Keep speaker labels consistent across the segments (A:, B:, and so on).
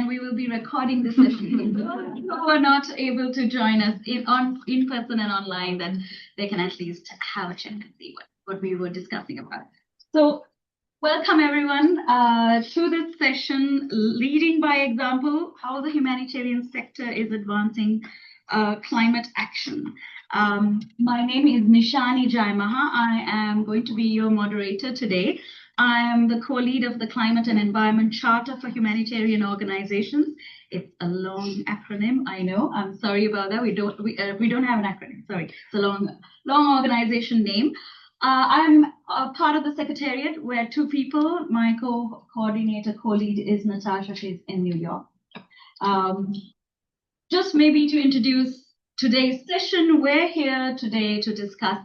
A: we will be recording the session. Those who are not able to join us in person and online, that they can at least have a check and see what we were discussing about. So welcome everyone to this session, Leading by Example, how the humanitarian sector is advancing climate action. My name is Nishani Jaimaha. I am going to be your moderator today. I am the co-lead of the Climate and Environment Charter for Humanitarian Organizations. It's a long acronym, I know. I'm sorry about that. We don't have an acronym. Sorry, it's a long organization name. I'm a part of the secretariat where two people. My co-coordinator, co-lead is Natasha. She's in New York. Just maybe to introduce today's session, we're here today to discuss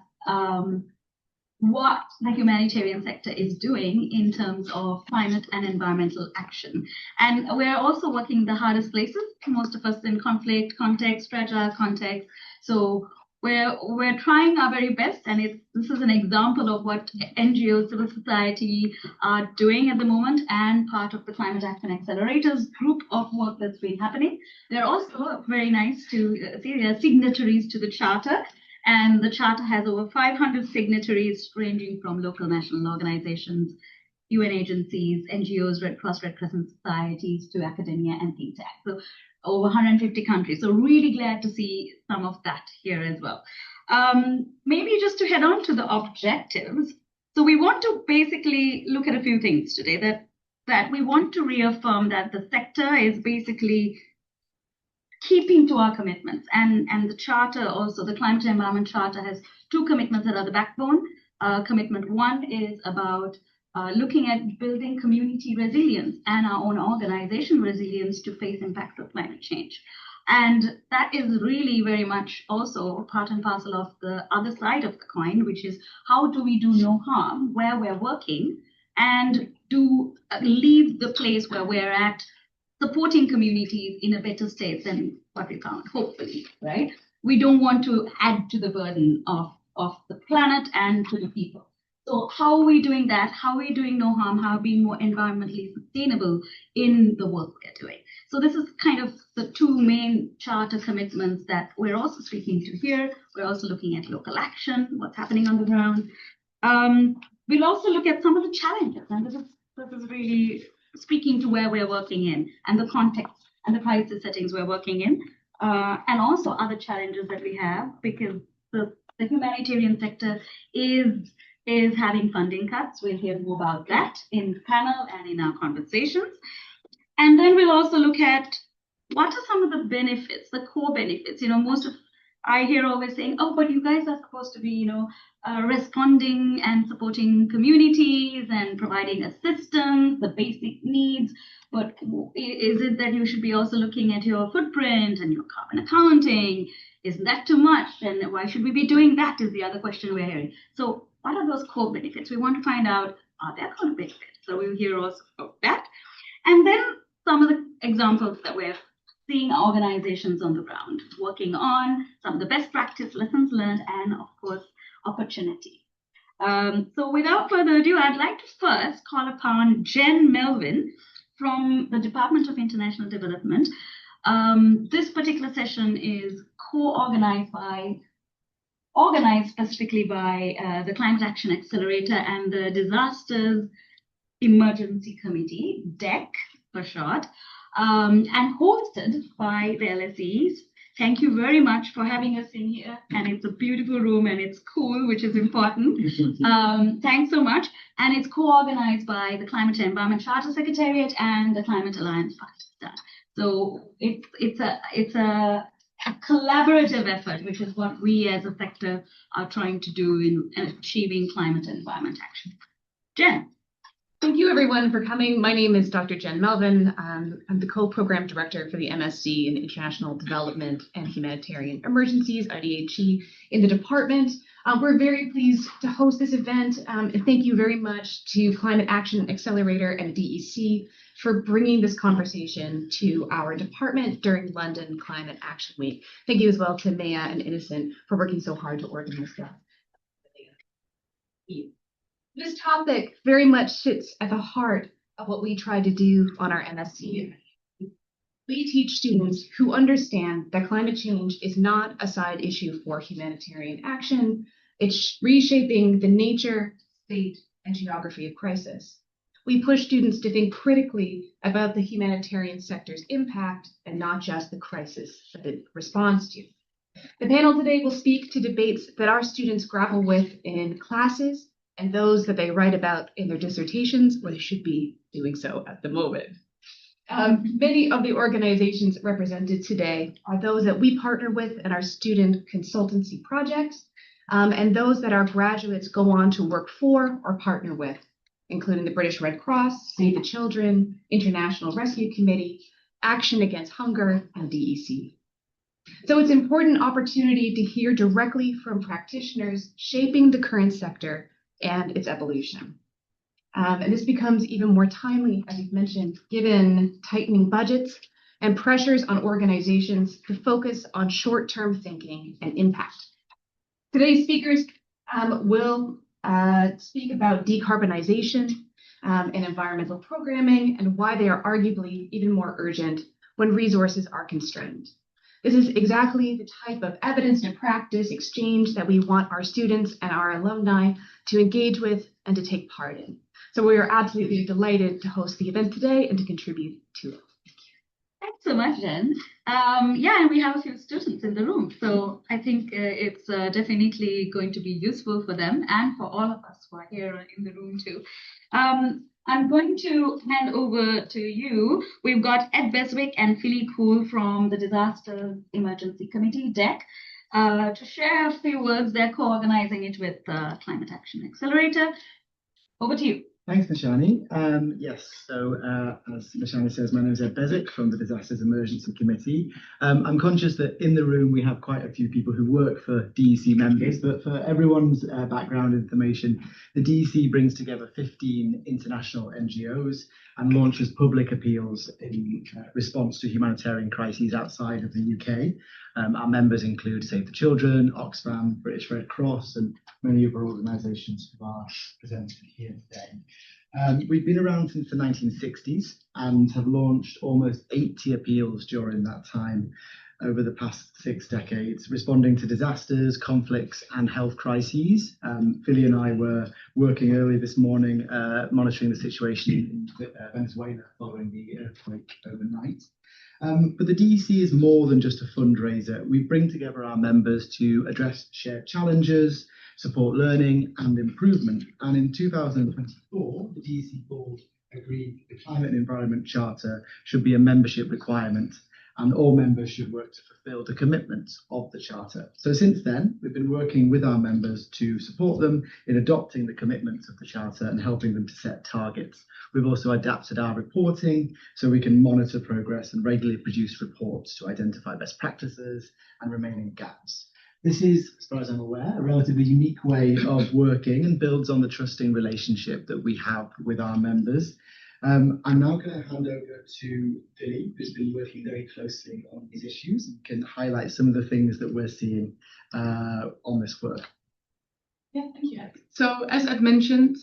A: what the humanitarian sector is doing in terms of climate and environmental action. And we're also working the hardest places, most of us in conflict context, fragile context. So we're trying our very best, and this is an example of what NGOs, civil society are doing at the moment, and part of the Climate Action Accelerators group of work that's been happening. They're also very nice to see they're signatories to the Charter, and the Charter has over 500 signatories ranging from local national organizations, UN agencies, NGOs, Red Cross, Red Crescent societies, to academia and think tanks. So over 150 countries. So really glad to see some of that here as well. Maybe just to head on to the objectives. So we want to basically look at a few things today, that we want to reaffirm that the sector is basically keeping to our commitments. And the Charter also, the Climate and Environment Charter, has two commitments that are the backbone. Commitment one is about looking at building community resilience and our own organization resilience to face impacts of climate change. And that is really very much also part and parcel of the other side of the coin, which is how do we do no harm where we're working and do leave the place where we're at supporting communities in a better state than what we found, hopefully, right? We don't want to add to the burden of the planet and to the people. So how are we doing that? How are we doing no harm? How are we being more environmentally sustainable in the work we're doing? So this is kind of the two main Charter commitments that we're also speaking to here. We're also looking at local action, what's happening on the ground. We'll also look at some of the challenges, and this is really speaking to where we're working in and the context and the crisis settings we're working in, and also other challenges that we have, because the humanitarian sector is having funding cuts. We'll hear more about that in the panel and in our conversations. And then we'll also look at what are some of the benefits, the core benefits. I hear always saying, oh, but you guys are supposed to be, responding and supporting communities and providing assistance, the basic needs. But is it that you should be also looking at your footprint and your carbon accounting? Isn't that too much? And why should we be doing that is the other question we're hearing. So what are those core benefits? We want to find out, are there core benefits? So we'll hear also about that. And then some of the examples that we're seeing organizations on the ground working on, some of the best practice, lessons learned, and of course, opportunity. So without further ado, I'd like to first call upon Jen Melvin from the Department of International Development. This particular session is organized specifically by the Climate Action Accelerator and the Disasters Emergency Committee, DEC for short, and hosted by the LSEs. Thank you very much for having us in here, and it's a beautiful room and it's cool, which is important. Thanks so much. And it's co-organized by the Climate and Environment Charter Secretariat and the Climate Alliance Pakistan. So it's a collaborative effort, which is what we as a sector are trying to do in achieving climate and environment action. Jen.
B: Thank you, everyone, for coming. My name is Dr. Jen Melvin. I'm the co-program director for the MSc in International Development and Humanitarian Emergencies, IDHE, in the department. We're very pleased to host this event, and thank you very much to Climate Action Accelerator and DEC for bringing this conversation to our department during London Climate Action Week. Thank you as well to Maya and Innocent for working so hard to organize that. This topic very much sits at the heart of what we try to do on our MSc We teach students who understand that climate change is not a side issue for humanitarian action. It's reshaping the nature, state, and geography of crisis. We push students to think critically about the humanitarian sector's impact and not just the crisis that it responds to. The panel today will speak to debates that our students grapple with in classes and those that they write about in their dissertations, or they should be doing so at the moment. Many of the organizations represented today are those that we partner with in our student consultancy projects, and those that our graduates go on to work for or partner with, including the British Red Cross, Save the Children, International Rescue Committee, Action Against Hunger, and DEC. So it's an important opportunity to hear directly from practitioners shaping the current sector and its evolution. And this becomes even more timely, as you've mentioned, given tightening budgets and pressures on organizations to focus on short-term thinking and impact. Today's speakers will speak about decarbonization and environmental programming and why they are arguably even more urgent when resources are constrained. This is exactly the type of evidence and practice exchange that we want our students and our alumni to engage with and to take part in. So we are absolutely delighted to host the event today and to contribute to it.
A: Thanks so much, Jen. Yeah, and we have a few students in the room, so I think it's definitely going to be useful for them and for all of us who are here in the room too. I'm going to hand over to you. We've got Ed Beswick and Philly Cool from the Disaster Emergency Committee, DEC, to share a few words. They're co-organizing it with Climate Action Accelerator. Over to you.
C: Thanks, Nishani. Yes, so as Nishani says, my name is Ed Beswick from the Disasters Emergency Committee. I'm conscious that in the room we have quite a few people who work for DEC members, but for everyone's background information, the DEC brings together 15 international NGOs and launches public appeals in response to humanitarian crises outside of the UK. Our members include Save the Children, Oxfam, British Red Cross, and many other organisations who are presented here today. We've been around since the 1960s and have launched almost 80 appeals during that time over the past 6 decades, responding to disasters, conflicts, and health crises. Philly and I were working early this morning, monitoring the situation in Venezuela following the earthquake overnight. But the DEC is more than just a fundraiser. We bring together our members to address shared challenges, support learning and improvement. And in 2024, the DEC board agreed the Climate and Environment Charter should be a membership requirement, and all members should work to fulfil the commitments of the Charter. So since then, we've been working with our members to support them in adopting the commitments of the Charter and helping them to set targets. We've also adapted our reporting so we can monitor progress and regularly produce reports to identify best practices and remaining gaps. This is, as far as I'm aware, a relatively unique way of working and builds on the trusting relationship that we have with our members. I'm now going to hand over to Philly, who's been working very closely on these issues and can highlight some of the things that we're seeing on this work.
B: Yeah, thank you. So as I've mentioned,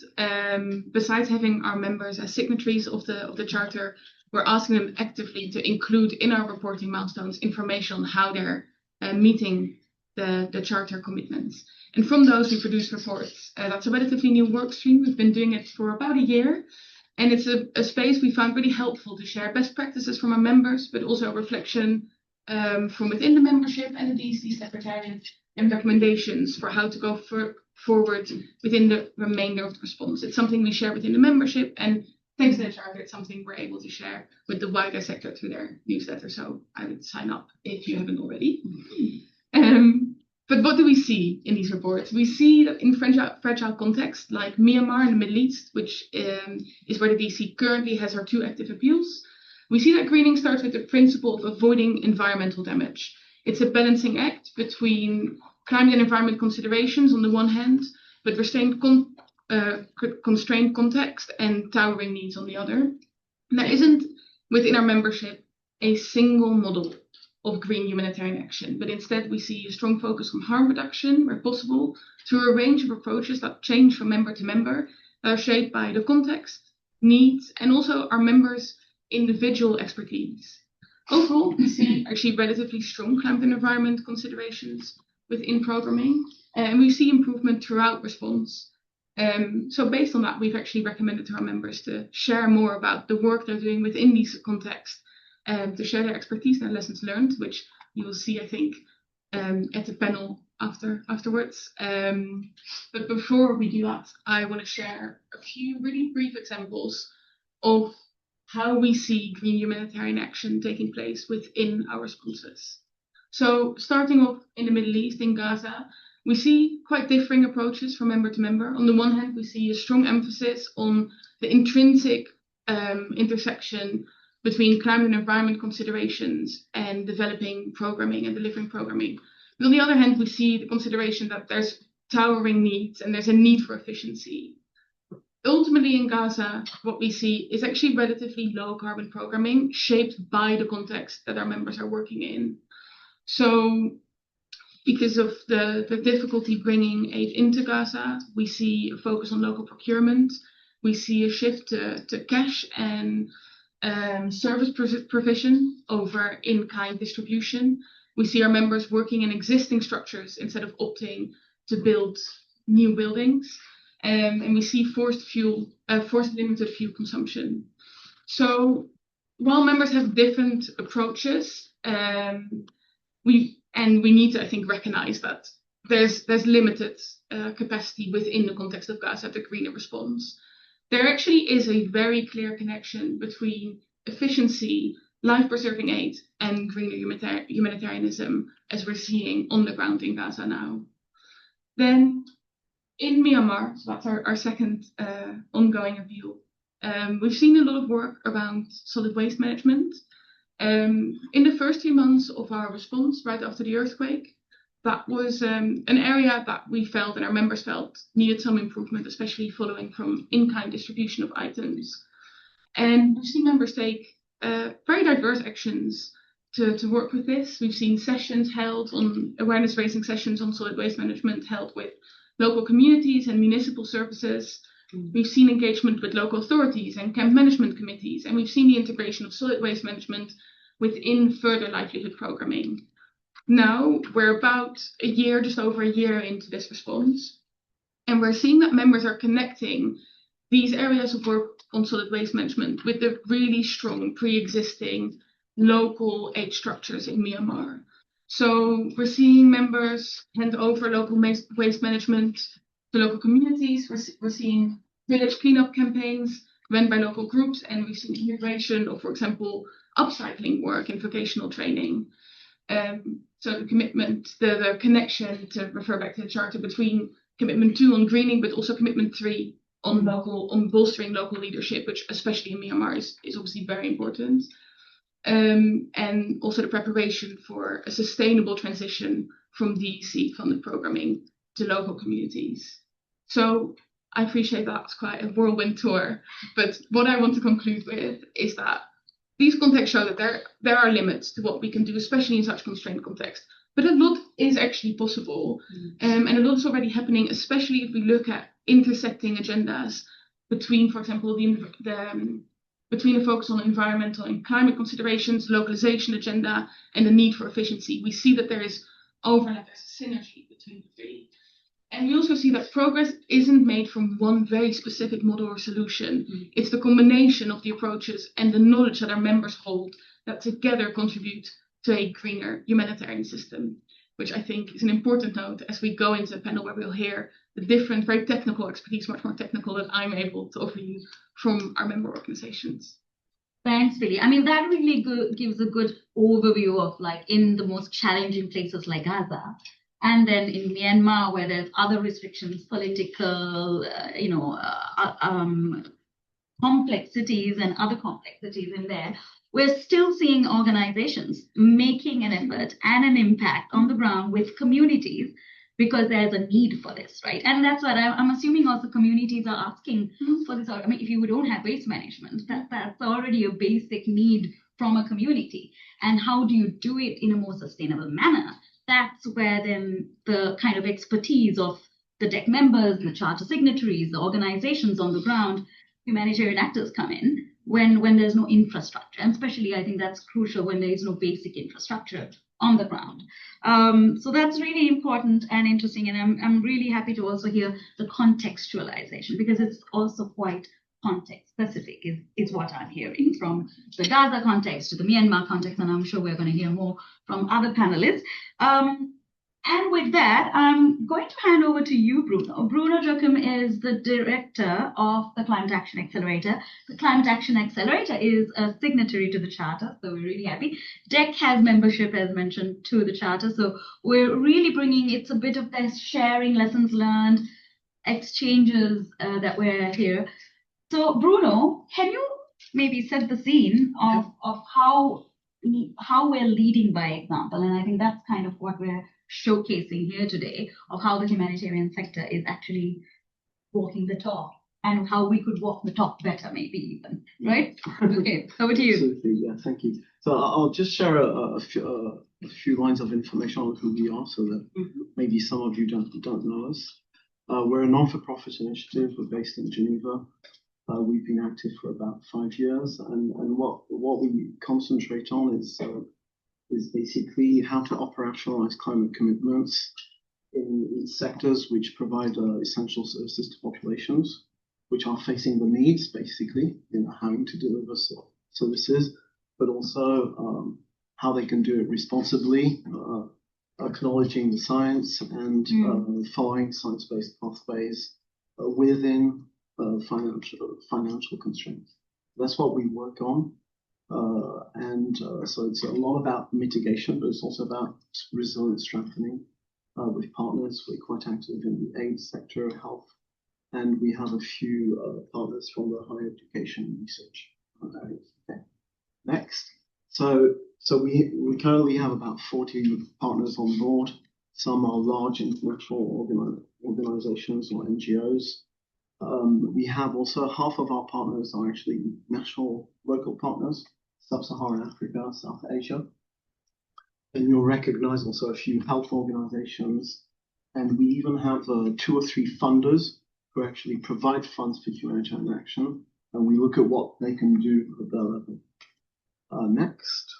B: besides having our members as signatories of the Charter, we're asking them actively to include in our reporting milestones information on how they're meeting the Charter commitments. And from those, we produce reports. That's a relatively new work stream. We've been doing it for about a year. And it's a space we found really helpful to share best practices from our members, but also reflection from within the membership and the DEC Secretariat and recommendations for how to go forward within the remainder of the response. It's something we share within the membership, and thanks to the Charter, it's something we're able to share with the wider sector through their newsletter. So I would sign up if you haven't already. But what do we see in these reports? We see that in fragile contexts like Myanmar and the Middle East, which is where the DEC currently has our 2 active appeals, we see that greening starts with the principle of avoiding environmental damage. It's a balancing act between climate and environment considerations on the one hand, but constrained context and towering needs on the other. And there isn't within our membership a single model of green humanitarian action, but instead we see a strong focus on harm reduction where possible through a range of approaches that change from member to member, that are shaped by the context, needs, and also our members' individual expertise.
D: Overall, we see actually relatively strong climate and environment considerations within programming, and we see improvement throughout response. So based on that, we've actually recommended to our members to share more about the work they're doing within these contexts, to share their expertise and their lessons learned, which you will see, I think, at the panel afterwards. But before we do that, I want to share a few really brief examples of how we see green humanitarian action taking place within our responses. So starting off in the Middle East, in Gaza, we see quite differing approaches from member to member. On the one hand, we see a strong emphasis on the intrinsic intersection between climate and environment considerations and developing programming and delivering programming. But on the other hand, we see the consideration that there's towering needs and there's a need for efficiency. Ultimately, in Gaza, what we see is actually relatively low carbon programming shaped by the context that our members are working in. So because of the difficulty bringing aid into Gaza, we see a focus on local procurement. We see a shift to cash and service provision over in-kind distribution. We see our members working in existing structures instead of opting to build new buildings. And we see forced limited fuel consumption. So while members have different approaches, we need to, I think, recognize that there's limited capacity within the context of Gaza to greener response. There actually is a very clear connection between efficiency, life-preserving aid, and greener humanitarianism, as we're seeing on the ground in Gaza now. Then in Myanmar, so that's our second ongoing appeal, we've seen a lot of work around solid waste management. In the first 3 months of our response, right after the earthquake, that was an area that we felt and our members felt needed some improvement, especially following from in-kind distribution of items. And we've seen members take very diverse actions to work with this. We've seen sessions held on awareness-raising sessions on solid waste management held with local communities and municipal services. We've seen engagement with local authorities and camp management committees, and we've seen the integration of solid waste management within further livelihood programming. Now we're about just over a year into this response, and we're seeing that members are connecting these areas of work on solid waste management with the really strong pre-existing local aid structures in Myanmar. So we're seeing members hand over local waste management to local communities. We're seeing village cleanup campaigns run by local groups, and we've seen integration of, for example, upcycling work and vocational training. So the commitment, the connection, to refer back to the charter, between commitment 2 on greening, but also commitment 3 on bolstering local leadership, which especially in Myanmar is obviously very important. And also the preparation for a sustainable transition from DEC funded programming to local communities. So I appreciate that's quite a whirlwind tour, but what I want to conclude with is that these contexts show that there are limits to what we can do, especially in such constrained contexts. But a lot is actually possible, and a lot is already happening, especially if we look at intersecting agendas between, for example, between a focus on environmental and climate considerations, localization agenda, and the need for efficiency. We see that there is overlap, there's a synergy between the three. And we also see that progress isn't made from one very specific model or solution. It's the combination of the approaches and the knowledge that our members hold that together contribute to a greener humanitarian system, which I think is an important note as we go into a panel where we'll hear the different, very technical expertise, much more technical than I'm able to offer you from our member organizations.
A: Thanks, Billy. I mean, that really gives a good overview of, like, in the most challenging places like Gaza, and then in Myanmar, where there's other restrictions, political, complexities and other complexities in there, we're still seeing organizations making an effort and an impact on the ground with communities, because there's a need for this, right? And that's what I'm assuming also communities are asking for this. I mean, if you don't have waste management, that's already a basic need from a community. And how do you do it in a more sustainable manner? That's where then the kind of expertise of the DEC members, the charter signatories, the organizations on the ground, humanitarian actors come in. when there's no infrastructure, and especially I think that's crucial when there is no basic infrastructure on the ground. So that's really important and interesting, and I'm really happy to also hear the contextualization, because it's also quite context specific is what I'm hearing, from the Gaza context to the Myanmar context, and I'm sure we're going to hear more from other panelists. And with that, I'm going to hand over to you, Bruno. Bruno Jochum is the director of the Climate Action Accelerator. The Climate Action Accelerator is a signatory to the Charter, so we're really happy. DEC has membership, as mentioned, to the Charter, so we're really bringing, it's a bit of this sharing, lessons learned, exchanges that we're here. So, Bruno, can you maybe set the scene of how we're leading by example? And I think that's kind of what we're showcasing here today, of how the humanitarian sector is actually walking the talk, and how we could walk the talk better, maybe even, right? Okay, over to you.
E: Absolutely, yeah, thank you. So I'll just share a few lines of information on who we are, so that maybe some of you don't know us. We're a non-for-profit initiative. We're based in Geneva. We've been active for about 5 years, and what we concentrate on is basically how to operationalize climate commitments in sectors which provide essential services to populations, which are facing the needs, basically, having to deliver services, but also how they can do it responsibly, acknowledging the science and following science-based pathways within financial constraints. That's what we work on. So it's a lot about mitigation, but it's also about resilience strengthening with partners. We're quite active in the aid sector, health, and we have a few partners from the higher education research areas. Okay. Next. So we currently have about 40 partners on board. Some are large international organizations or NGOs. We have also half of our partners are actually local partners, Sub-Saharan Africa, South Asia. And you'll recognize also a few health organizations. And we even have 2 or 3 funders who actually provide funds for humanitarian action. And we look at what they can do at their level. Next.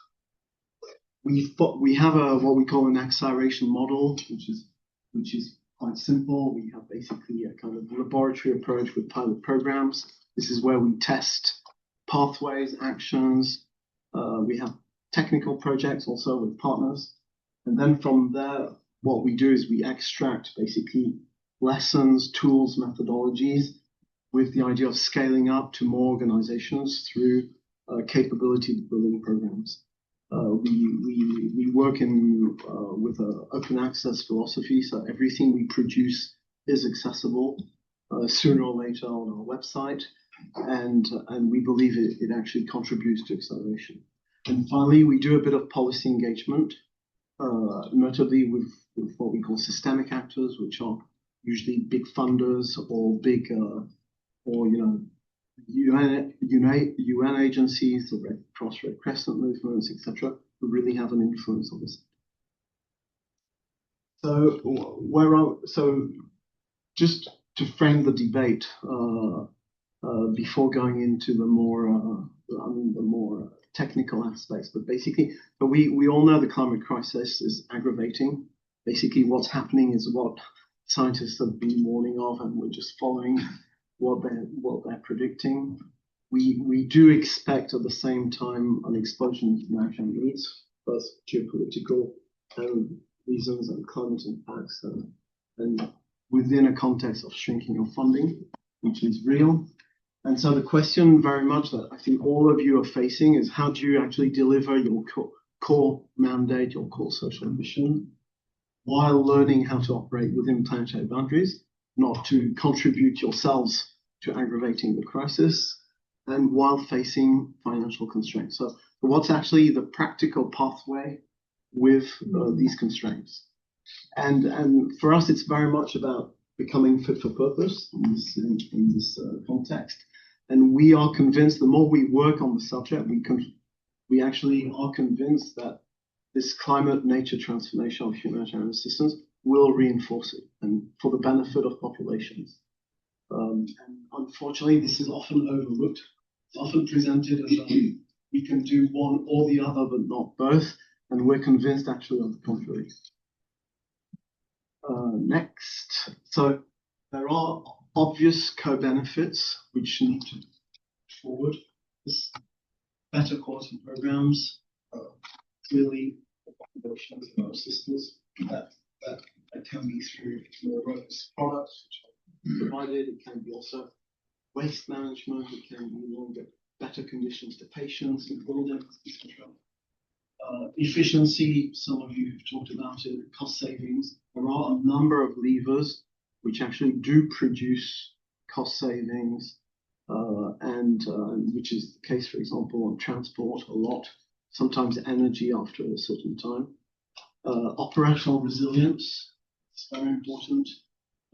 E: We have what we call an acceleration model, which is quite simple. We have basically a kind of laboratory approach with pilot programs. This is where we test pathways, actions. We have technical projects also with partners. And then from there, what we do is we extract basically lessons, tools, methodologies with the idea of scaling up to more organizations through capability building programs. We work with an open access philosophy, so everything we produce is accessible sooner or later on our website, and we believe it actually contributes to acceleration. And finally, we do a bit of policy engagement, notably with what we call systemic actors, which are usually big funders or big UN agencies, the Red Cross, Red Crescent movements, etc., who really have an influence on this. So just to frame the debate before going into the more technical aspects, but we all know the climate crisis is aggravating. Basically, what's happening is what scientists have been warning of, and we're just following what they're predicting. We do expect at the same time an explosion in humanitarian needs, both geopolitical reasons and climate impacts, and within a context of shrinking of funding, which is real. And so the question very much that I think all of you are facing is, how do you actually deliver your core mandate, your core social mission, while learning how to operate within planetary boundaries, not to contribute yourselves to aggravating the crisis, and while facing financial constraints. So what's actually the practical pathway with these constraints? And for us, it's very much about becoming fit for purpose in this context. And we are convinced, the more we work on the subject, we actually are convinced that this climate-nature transformation of humanitarian assistance will reinforce it, and for the benefit of populations. And unfortunately, this is often overlooked often presented as we can do one or the other, but not both, and we're convinced actually of the contrary. Next, so there are obvious co-benefits which need to forward. This better quality programs, clearly the populations of our systems that can be through more robust products which are provided. It can be also waste management. It can be longer, better conditions to patients and buildings, etc. Efficiency, some of you have talked about it, cost savings. There are a number of levers which actually do produce cost savings, and which is the case, for example, on transport a lot, sometimes energy after a certain time. Operational resilience is very important.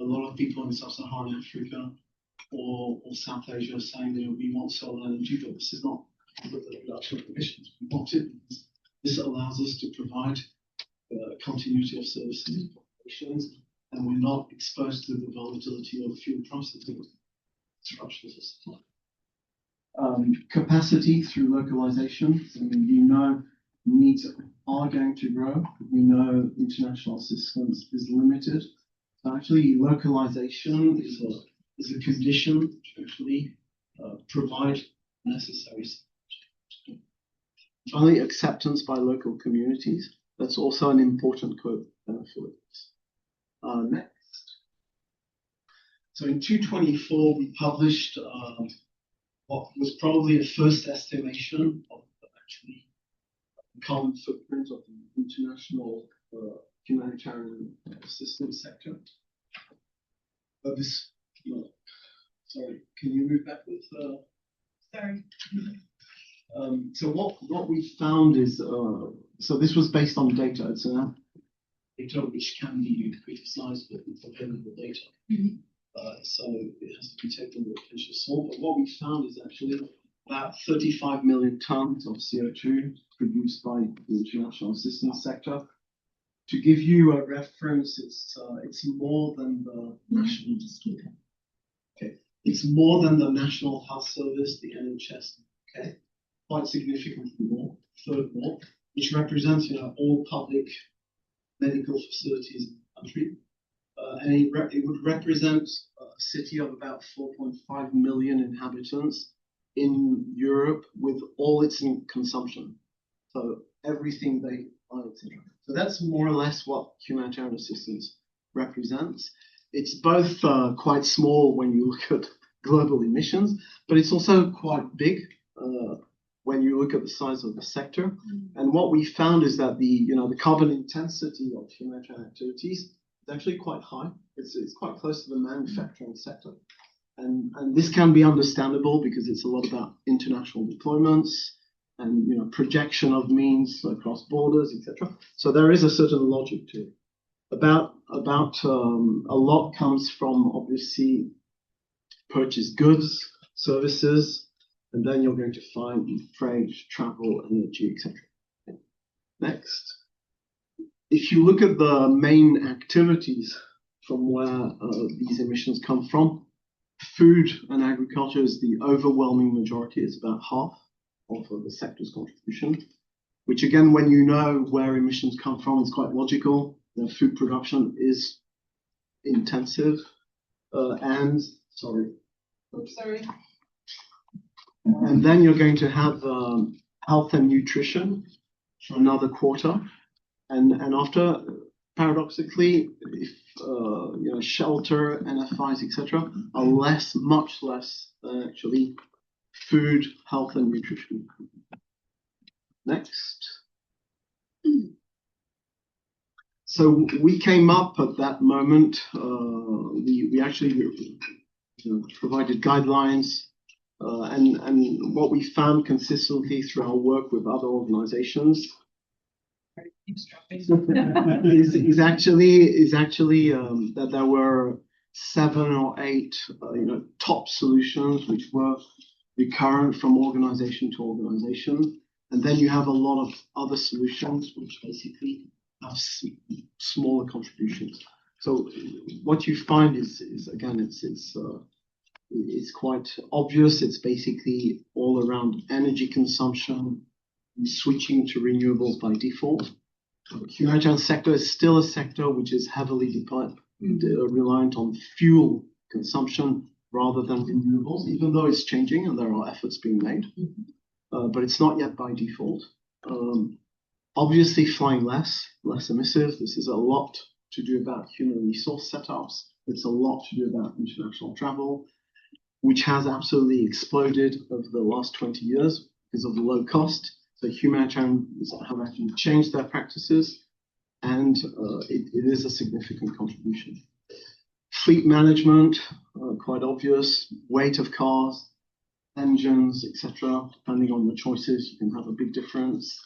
E: A lot of people in sub-Saharan Africa or South Asia are saying, we want solar energy, but this is not the reduction of emissions. We want it because this allows us to provide continuity of services to populations, and we're not exposed to the volatility of fuel prices and disruptions of supply. Capacity through localization. I mean, needs are going to grow. We know international assistance is limited. So actually, localization is a condition to actually provide necessary support. Finally, acceptance by local communities. That's also an important benefit. Next. So in 2024, we published what was probably a first estimation of actually the carbon footprint of the international humanitarian assistance sector. But this, sorry, can you move backwards? Sorry. So what we found is, so this was based on data. It's data which can be criticized, but it's available data. Mm-hmm. So it has to be taken with a pinch of salt. But what we found is actually about 35 million tons of CO2 produced by the international assistance sector. To give you a reference, it's more than the national. Okay, it's more than the National Health Service, the NHS. Okay, quite significantly more, third more, which represents all public medical facilities in the country. And it would represent a city of about 4.5 million inhabitants in Europe with all its consumption. So everything they buy, etc. So that's more or less what humanitarian assistance represents. It's both quite small when you look at global emissions, but it's also quite big when you look at the size of the sector. Mm-hmm. And what we found is that the carbon intensity of humanitarian activities is actually quite high. It's quite close to the manufacturing sector. And this can be understandable because it's a lot about international deployments and projection of means across borders, etc. So there is a certain logic to it. About a lot comes from obviously purchased goods, services, and then you're going to find freight, travel, energy, etc. Next. If you look at the main activities from where these emissions come from, food and agriculture is the overwhelming majority. It's about half of the sector's contribution, which again, when you know where emissions come from, is quite logical. Food production is intensive and then you're going to have health and nutrition for another quarter, and after, paradoxically, if shelter, NFIs, etc., are much less than actually food, health, and nutrition. Next. So we came up at that moment. We actually provided guidelines, and what we found consistently through our work with other organizations is actually that there were 7 or 8 top solutions which were recurrent from organization to organization, and then you have a lot of other solutions which basically have smaller contributions. So what you find is again it's is quite obvious. It's basically all around energy consumption, switching to renewables by default. The humanitarian sector is still a sector which is heavily reliant on fuel consumption rather than renewables, even though it's changing and there are efforts being made. But it's not yet by default. Obviously, flying less emissive. This is a lot to do about human resource setups. It's a lot to do about international travel, which has absolutely exploded over the last 20 years because of the low cost. So humanitarians have actually changed their practices, and it is a significant contribution. Fleet management, quite obvious. Weight of cars, engines, etc. Depending on your choices, you can have a big difference.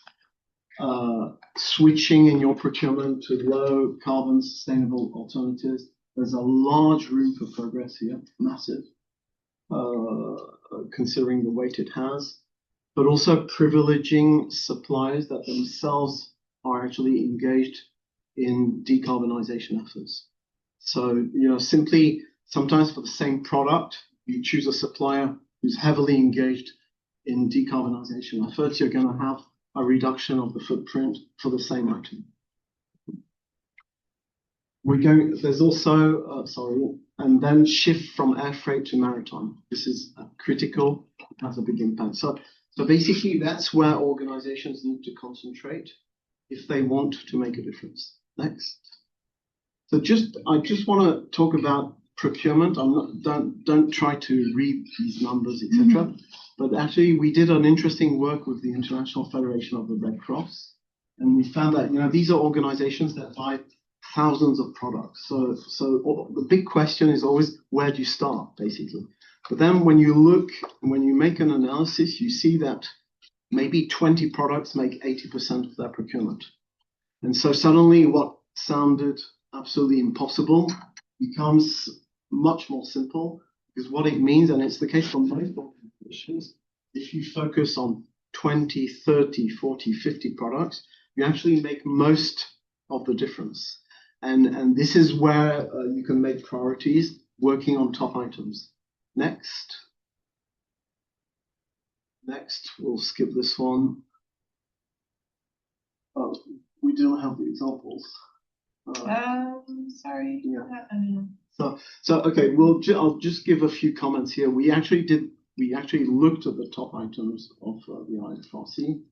E: Switching in your procurement to low carbon sustainable alternatives. There's a large room for progress here, massive, considering the weight it has, but also privileging suppliers that themselves are actually engaged in decarbonisation efforts. So, simply sometimes for the same product, you choose a supplier who's heavily engaged in decarbonisation efforts, you're going to have a reduction of the footprint for the same item. There's also, and then shift from air freight to maritime. This is critical, it has a big impact. So basically that's where organizations need to concentrate if they want to make a difference. Next. So I just want to talk about procurement. Don't try to read these numbers, etc. But actually, we did an interesting work with the International Federation of the Red Cross, and we found that these are organizations that buy thousands of products. So the big question is always, where do you start, basically? But then when you make an analysis, you see that maybe 20 products make 80% of their procurement. And so suddenly what sounded absolutely impossible becomes much more simple, because what it means, and it's the case for most organizations, if you focus on 20, 30, 40, 50 products, you actually make most of the difference. And this is where you can make priorities working on top items. Next, we'll skip this one. Oh, we don't have the examples.
B: Sorry.
E: Yeah. So okay, I'll just give a few comments here. We actually looked at the top items of the IFRC,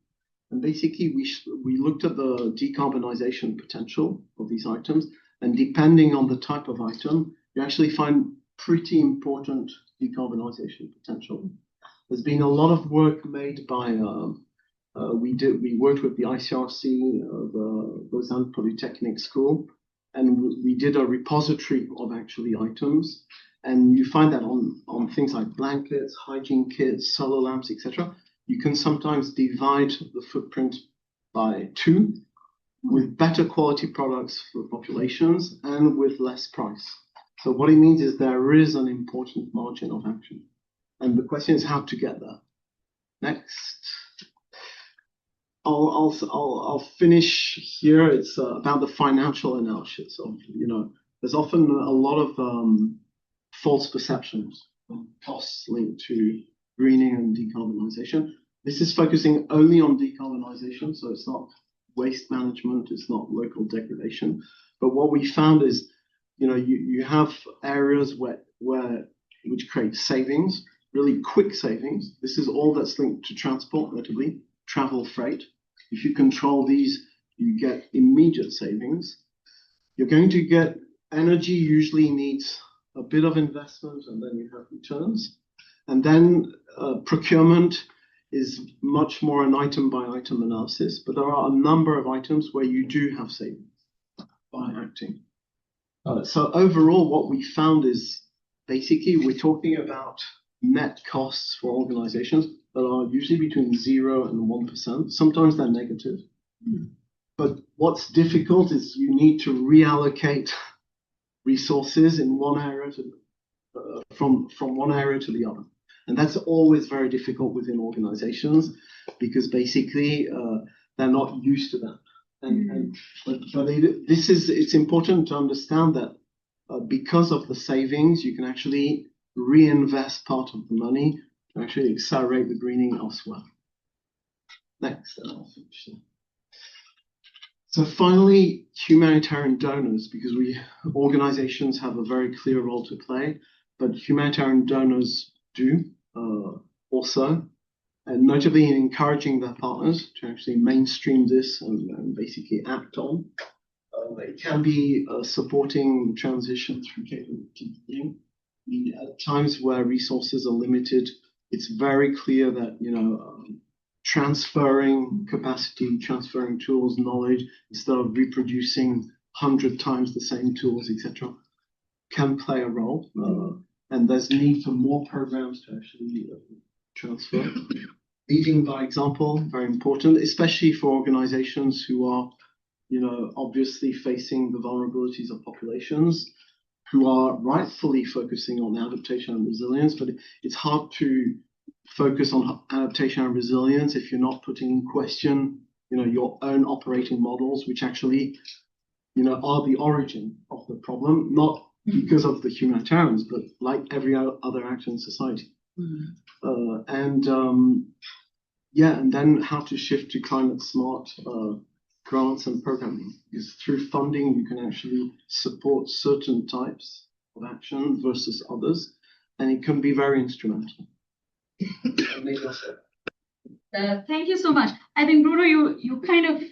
E: and basically we looked at the decarbonisation potential of these items, and depending on the type of item, you actually find pretty important decarbonisation potential. There's been a lot of work made by we worked with the ICRC, the Lausanne Polytechnic School, and we did a repository of actually items. And you find that on things like blankets, hygiene kits, solar lamps, etc. You can sometimes divide the footprint by 2 with better quality products for populations and with less price. So what it means is there is an important margin of action. And the question is how to get there. Next. I'll finish here. It's about the financial analysis of, there's often a lot of false perceptions of costs linked to greening and decarbonisation. This is focusing only on decarbonisation, so it's not waste management, it's not local degradation. But what we found is, you have areas which create savings, really quick savings. This is all that's linked to transport, notably travel freight. If you control these, you get immediate savings. You're going to get energy usually needs a bit of investment, and then you have returns. And then procurement is much more an item by item analysis, but there are a number of items where you do have savings by acting. So overall, what we found is basically we're talking about net costs for organizations that are usually between 0 and 1%. Sometimes they're negative. But what's difficult is you need to reallocate resources in one area from one area to the other. And that's always very difficult within organizations because basically they're not used to that. It's important to understand that because of the savings, you can actually reinvest part of the money to actually accelerate the greening elsewhere. Next, and I'll finish there. So finally, humanitarian donors, because organizations have a very clear role to play, but humanitarian donors do also, and notably in encouraging their partners to actually mainstream this and basically act on. It can be supporting transition through capability building. I mean, at times where resources are limited, it's very clear that transferring capacity, transferring tools, knowledge, instead of reproducing 100 times the same tools, etc., can play a role. And there's need for more programs to actually transfer. Leading by example, very important, especially for organizations who are, obviously facing the vulnerabilities of populations, who are rightfully focusing on adaptation and resilience, but it's hard to focus on adaptation and resilience if you're not putting in question, your own operating models, which actually, are the origin of the problem, not because of the humanitarians, but like every other actor in society. And then how to shift to climate smart grants and programming, because through funding you can actually support certain types of action versus others, and it can be very instrumental.
A: Thank you so much. I think, Bruno, you kind of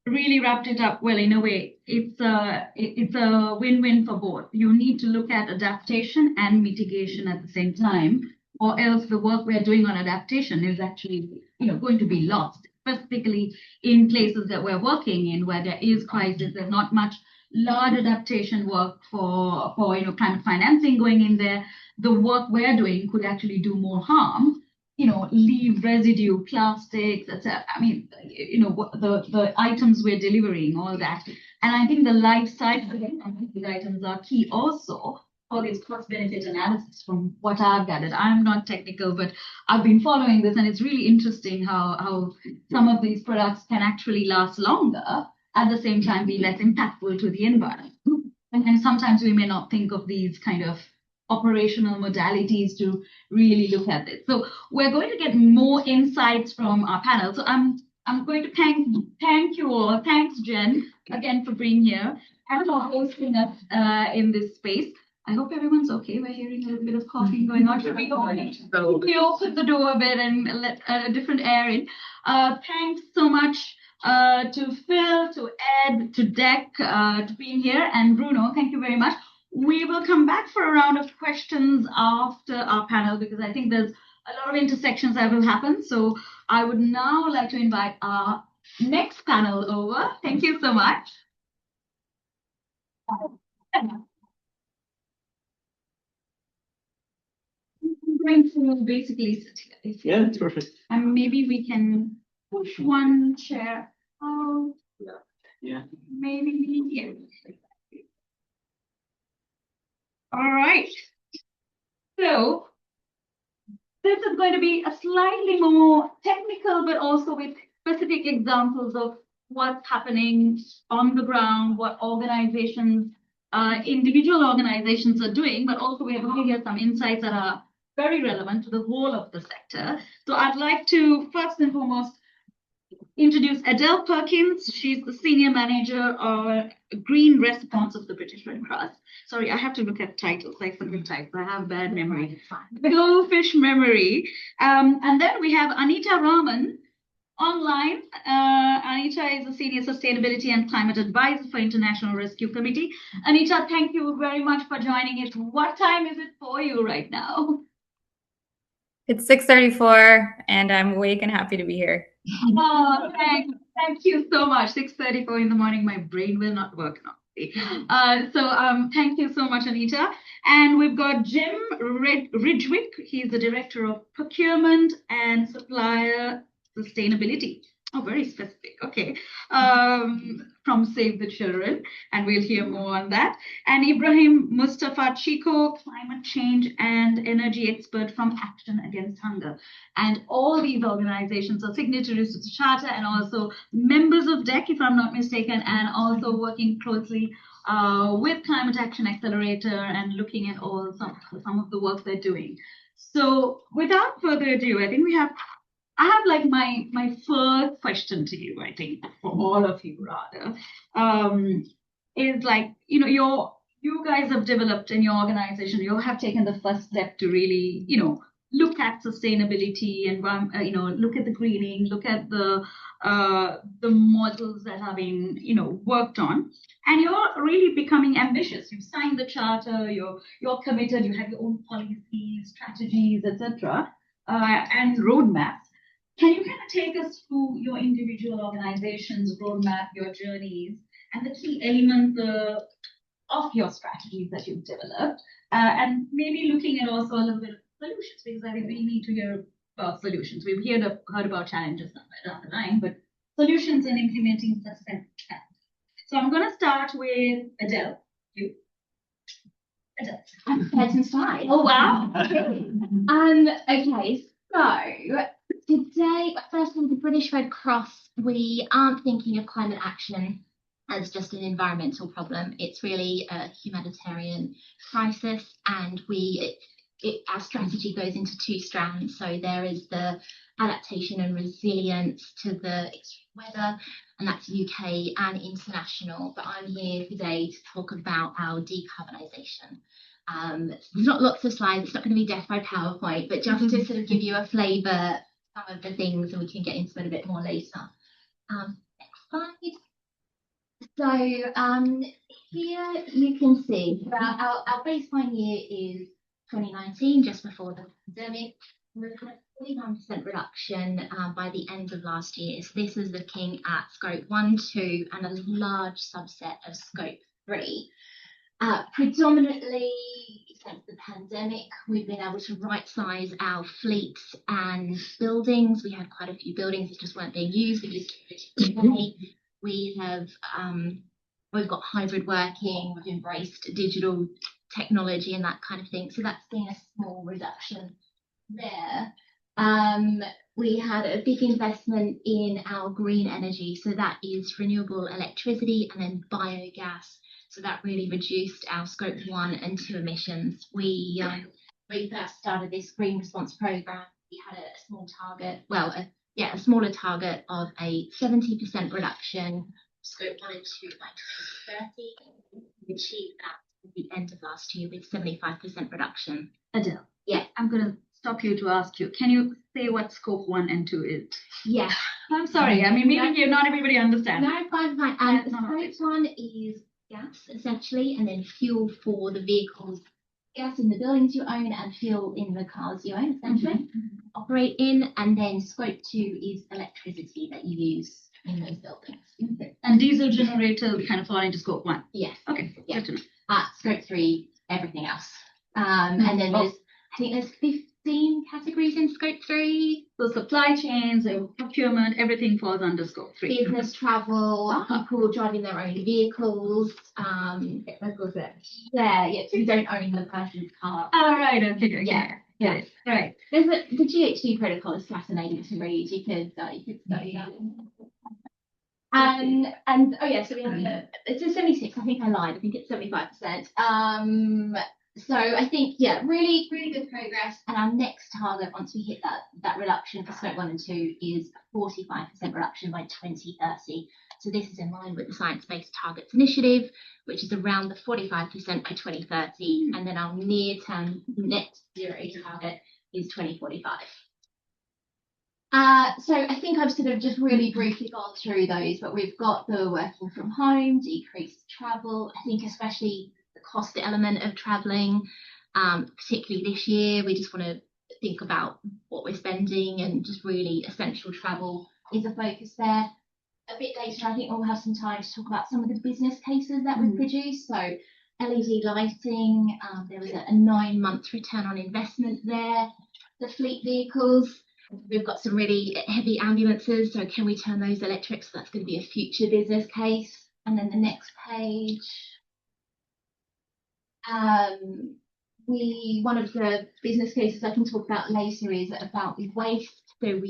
A: really wrapped it up well in a way. It's a win-win for both. You need to look at adaptation and mitigation at the same time, or else the work we're doing on adaptation is actually going to be lost, specifically in places that we're working in where there is crisis. There's not much large adaptation work for climate financing going in there. The work we're doing could actually do more harm, leave residue, plastics, etc. I mean, the items we're delivering, all that. And I think the life cycle of these items are key also for this cost-benefit analysis from what I've gathered. I'm not technical, but I've been following this, and it's really interesting how some of these products can actually last longer, at the same time be less impactful to the environment. And sometimes we may not think of these kind of operational modalities to really look at this. So we're going to get more insights from our panel. So I'm going to thank you all. Thanks, Jen, again for being here and for hosting us in this space. I hope everyone's okay. We're hearing a little bit of coughing going on. Should we open the door a bit and let a different air in? Thanks so much to Phil, to Ed, to Dec, to being here, and Bruno, thank you very much. We will come back for a round of questions after our panel, because I think there's a lot of intersections that will happen. So I would now like to invite our next panel over. Thank you so much. I'm going to basically sit here.
E: Yeah, it's perfect.
A: And maybe we can push one chair out.
E: Yeah.
A: Maybe here. All right. So this is going to be a slightly more technical, but also with specific examples of what's happening on the ground, what organizations, individual organizations are doing, but also we are going to get some insights that are very relevant to the whole of the sector. So I'd like to first and foremost introduce Adele Perkins. She's the Senior Manager of Green Response of the British Red Cross. Sorry, I have to look at titles. I forget titles. I have bad memory. Goldfish memory. And then we have Anita Rahman online. Anita is a Senior Sustainability and Climate Advisor for International Rescue Committee. Anita, thank you very much for joining us. What time is it for you right now?
F: It's 6:34 and I'm awake and happy to be here.
A: Oh, thank you so much. 6:34 in the morning, my brain will not work now. Thank you so much, Anita. And we've got Jim Ridgwick. He's the Director of Procurement and Supplier Sustainability. Oh, very specific. Okay. From Save the Children, and we'll hear more on that. And Ibrahim Mustafa Chico, climate change and energy expert from Action Against Hunger. And all these organizations are signatories to the Charter and also members of DEC, if I'm not mistaken, and also working closely with Climate Action Accelerator and looking at some of the work they're doing. So without further ado, I have like my first question to you, I think, for all of you rather, is like, you guys have developed in your organization, you have taken the first step to really, look at sustainability and, look at the greening, look at the models that are being, worked on. And you're really becoming ambitious. You've signed the charter, you're committed, you have your own policies, strategies, etc., and roadmaps. Can you kind of take us through your individual organization's roadmap, your journeys, and the key elements of your strategies that you've developed, and maybe looking at also a little bit of solutions, because I think we need to hear about solutions. We've heard about challenges down the line, but solutions and implementing success. So I'm going to start with Adele. You. Adele.
G: I'm first and slide.
A: Oh, wow.
G: Okay, so today, first of all, the British Red Cross, we aren't thinking of climate action as just an environmental problem. It's really a humanitarian crisis, and our strategy goes into two strands. So there is the adaptation and resilience to the extreme weather, and that's UK and international. But I'm here today to talk about our decarbonisation. There's not lots of slides, it's not going to be death by PowerPoint, but just to sort of give you a flavour, some of the things, and we can get into it a bit more later. Next slide. So here you can see our baseline year is 2019, just before the pandemic. We're looking at 49% reduction by the end of last year. So this is looking at scope 1, 2, and a large subset of scope 3. Predominantly since the pandemic, we've been able to right-size our fleets and buildings. We had quite a few buildings that just weren't being used. We have we've got hybrid working, we've embraced digital technology and that kind of thing. So that's been a small reduction there. We had a big investment in our green energy. So that is renewable electricity and then biogas. So that really reduced our scope 1 and 2 emissions. We first started this green response program. We had a small target, a smaller target of a 70% reduction, scope 1 and 2 by 2030. We achieved that at the end of last year with 75% reduction.
A: Adele,
G: yeah,
A: I'm going to stop you to ask you, can you say what scope 1 and 2 is?
G: Yeah.
A: I'm sorry, I mean, maybe not everybody understands.
G: No, fine. Scope 1 is gas, essentially, and then fuel for the vehicles, gas in the buildings you own and fuel in the cars you own, essentially, operate in. And then scope 2 is electricity that you use in those buildings.
A: And diesel generators kind of fall into scope 1?
G: Yes.
A: Okay,
G: yeah.
A: Good to know.
G: Scope 3, everything else. And then I think there's 15 categories in scope 3.
A: So supply chains, procurement, everything falls under scope 3.
G: Business travel, people driving their own vehicles. You don't own the person's car.
A: Oh, right, okay.
G: Yeah.
A: Right.
G: There's the GHG protocol is fascinating to read. You could study that. So we have it's a 76. I think I lied. I think it's 75%. So I think, really, really good progress. And our next target, once we hit that reduction for scope 1 and 2, is 45% reduction by 2030. So this is in line with the Science Based Targets Initiative, which is around the 45% by 2030. And then our near-term net zero target is 2045. So I think I've sort of just really briefly gone through those, but we've got the working from home, decreased travel. I think especially the cost element of travelling, particularly this year, we just want to think about what we're spending, and just really essential travel is a focus there. A bit later, I think we'll have some time to talk about some of the business cases that we've produced. So LED lighting, there was a 9-month return on investment there. The fleet vehicles, we've got some really heavy ambulances, so can we turn those electric? So that's going to be a future business case. And then the next page. One of the business cases I can talk about later is about waste. So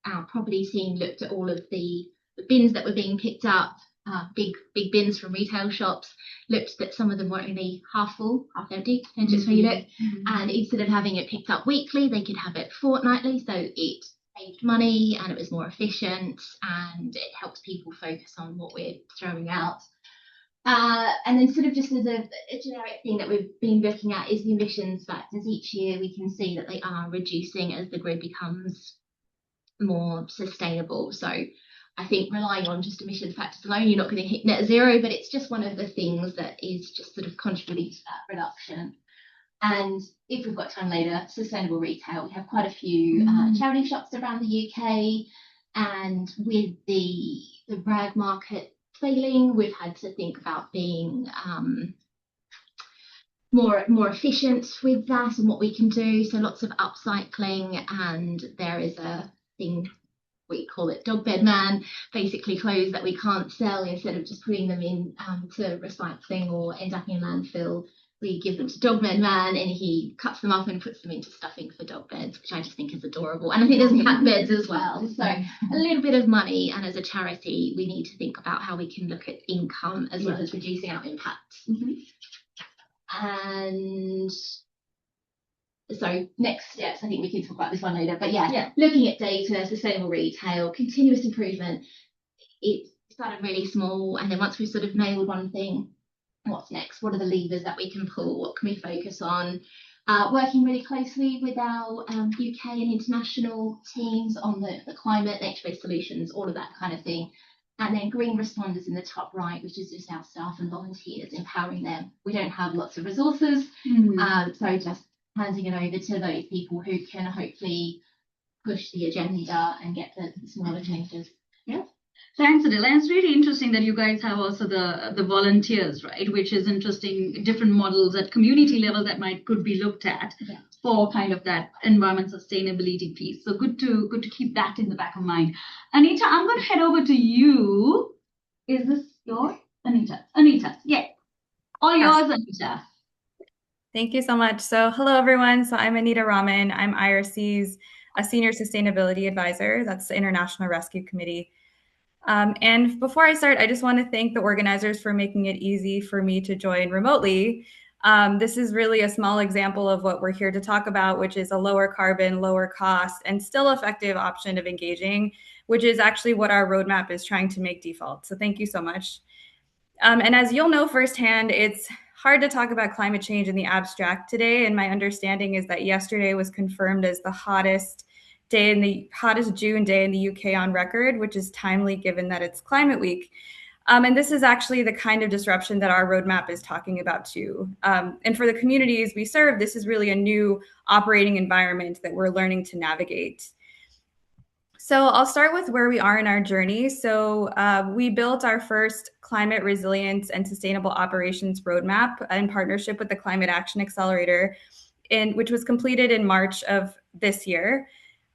G: our property team looked at all of the bins that were being picked up, big bins from retail shops, looked that some of them were only half full, half empty, and just where you look. And instead of having it picked up weekly, they could have it fortnightly. So it saved money and it was more efficient, and it helps people focus on what we're throwing out. And then sort of just as a generic thing that we've been looking at is the emissions factors. Each year we can see that they are reducing as the grid becomes more sustainable. So I think relying on just emission factors alone, you're not going to hit net zero, but it's just one of the things that is just sort of contributing to that reduction. And if we've got time later, sustainable retail, we have quite a few charity shops around the UK, and with the rag market failing, we've had to think about being more efficient with that and what we can do. So lots of upcycling, and there is a thing, we call it dog bed man, basically clothes that we can't sell, instead of just putting them in to recycling or end up in landfill, we give them to dog bed man, and he cuts them up and puts them into stuffing for dog beds, which I just think is adorable. And I think there's cat beds as well. So a little bit of money, and as a charity we need to think about how we can look at income as well as reducing our impact. And so next steps, I think we can talk about this one later, but looking at data, sustainable retail, continuous improvement. It started really small, and then once we've sort of nailed one thing, what's next? What are the levers that we can pull? What can we focus on? Working really closely with our UK and international teams on the climate, nature-based solutions, all of that kind of thing. And then green responders in the top right, which is just our staff and volunteers, empowering them. We don't have lots of resources, so just handing it over to those people who can hopefully push the agenda and get the smaller changes.
A: Yeah. Thanks, Adela. And it's really interesting that you guys have also the volunteers, right? Which is interesting, different models at community level that could be looked at for kind of that environment sustainability piece. So good to keep that in the back of mind. Anita, I'm going to head over to you. Is this yours? Anita, yeah. All yours, Anita.
F: Thank you so much. So hello, everyone. So I'm Anita Raman. I'm IRC's a Senior Sustainability Advisor. That's the International Rescue Committee. And before I start, I just want to thank the organizers for making it easy for me to join remotely. This is really a small example of what we're here to talk about, which is a lower carbon, lower cost, and still effective option of engaging, which is actually what our roadmap is trying to make default. So thank you so much. And as you'll know firsthand, it's hard to talk about climate change in the abstract today. And my understanding is that yesterday was confirmed as the hottest June day in the UK on record, which is timely given that it's Climate Week. And this is actually the kind of disruption that our roadmap is talking about too. And for the communities we serve, this is really a new operating environment that we're learning to navigate. So I'll start with where we are in our journey. So we built our first climate resilience and sustainable operations roadmap in partnership with the Climate Action Accelerator, which was completed in March of this year.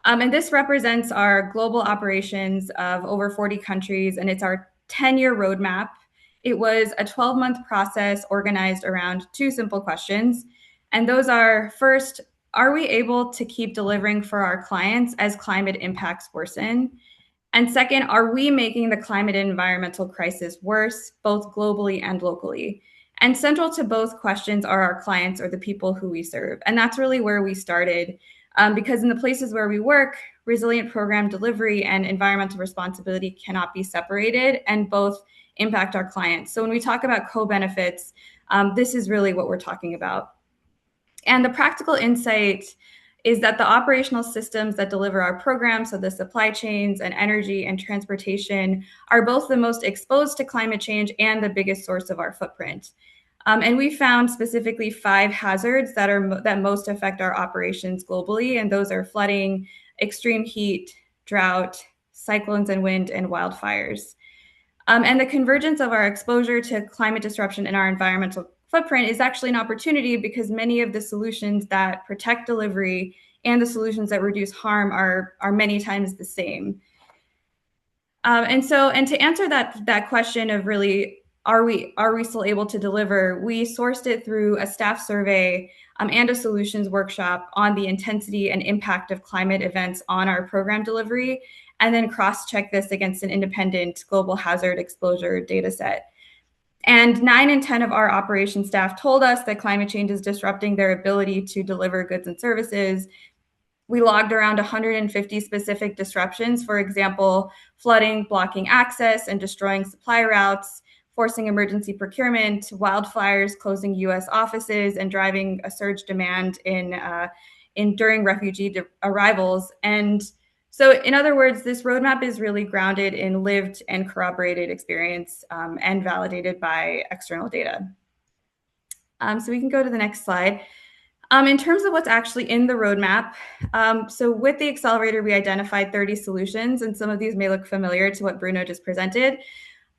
F: And this represents our global operations of over 40 countries, and it's our 10-year roadmap. It was a 12-month process organized around two simple questions. And those are, first, are we able to keep delivering for our clients as climate impacts worsen? And second, are we making the climate and environmental crisis worse, both globally and locally? And central to both questions are our clients, or the people who we serve. And that's really where we started. Because in the places where we work, resilient program delivery and environmental responsibility cannot be separated, and both impact our clients. So when we talk about co-benefits, this is really what we're talking about. And the practical insight is that the operational systems that deliver our program, so the supply chains and energy and transportation, are both the most exposed to climate change and the biggest source of our footprint. And we found specifically 5 hazards that most affect our operations globally, and those are flooding, extreme heat, drought, cyclones and wind, and wildfires. And the convergence of our exposure to climate disruption and our environmental footprint is actually an opportunity, because many of the solutions that protect delivery and the solutions that reduce harm are many times the same. And to answer that question of really, are we still able to deliver? We sourced it through a staff survey and a solutions workshop on the intensity and impact of climate events on our program delivery. and then cross-check this against an independent global hazard exposure data set. And 9 in 10 of our operations staff told us that climate change is disrupting their ability to deliver goods and services. We logged around 150 specific disruptions, for example, flooding, blocking access, and destroying supply routes, forcing emergency procurement, wildfires closing US offices, and driving a surge demand during refugee arrivals. And so, in other words, this roadmap is really grounded in lived and corroborated experience and validated by external data. So we can go to the next slide. In terms of what's actually in the roadmap, so with the Accelerator, we identified 30 solutions, and some of these may look familiar to what Bruno just presented.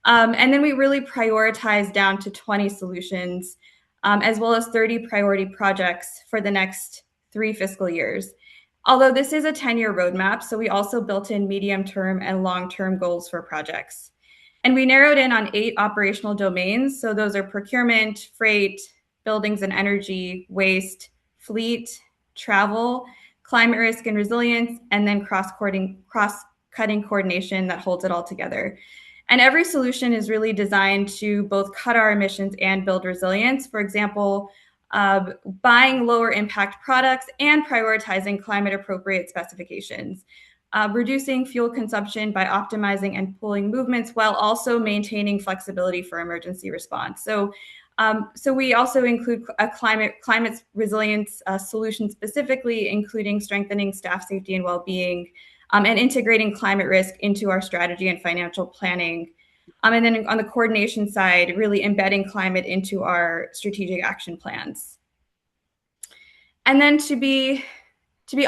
F: And then we really prioritized down to 20 solutions, as well as 30 priority projects for the next 3 fiscal years. Although this is a 10-year roadmap, so we also built in medium-term and long-term goals for projects. And we narrowed in on 8 operational domains. So those are procurement, freight, buildings and energy, waste, fleet, travel, climate risk and resilience, and then cross-cutting coordination that holds it all together. And every solution is really designed to both cut our emissions and build resilience. For example, buying lower impact products and prioritizing climate appropriate specifications, reducing fuel consumption by optimizing and pooling movements while also maintaining flexibility for emergency response. So we also include a climate resilience solution specifically, including strengthening staff safety and well-being, and integrating climate risk into our strategy and financial planning. And then on the coordination side, really embedding climate into our strategic action plans. And then to be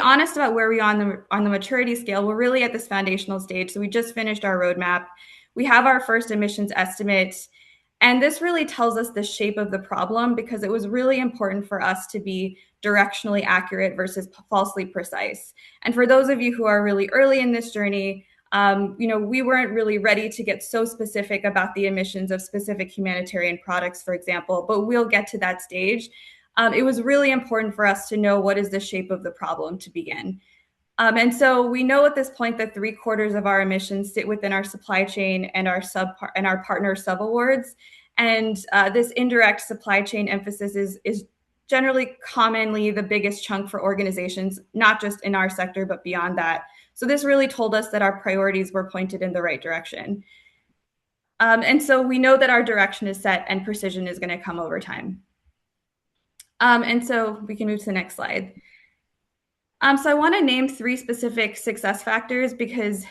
F: honest about where we are on the maturity scale, we're really at this foundational stage. So we just finished our roadmap. We have our first emissions estimate. And this really tells us the shape of the problem because it was really important for us to be directionally accurate versus falsely precise. And for those of you who are really early in this journey, we weren't really ready to get so specific about the emissions of specific humanitarian products, for example, but we'll get to that stage. It was really important for us to know what is the shape of the problem to begin. And so we know at this point that 3/4 of our emissions sit within our supply chain and our partner subawards. And this indirect supply chain emphasis is generally commonly the biggest chunk for organizations, not just in our sector, but beyond that. So this really told us that our priorities were pointed in the right direction. And so we know that our direction is set and precision is going to come over time. And so we can move to the next slide. So I want to name 3 specific success factors because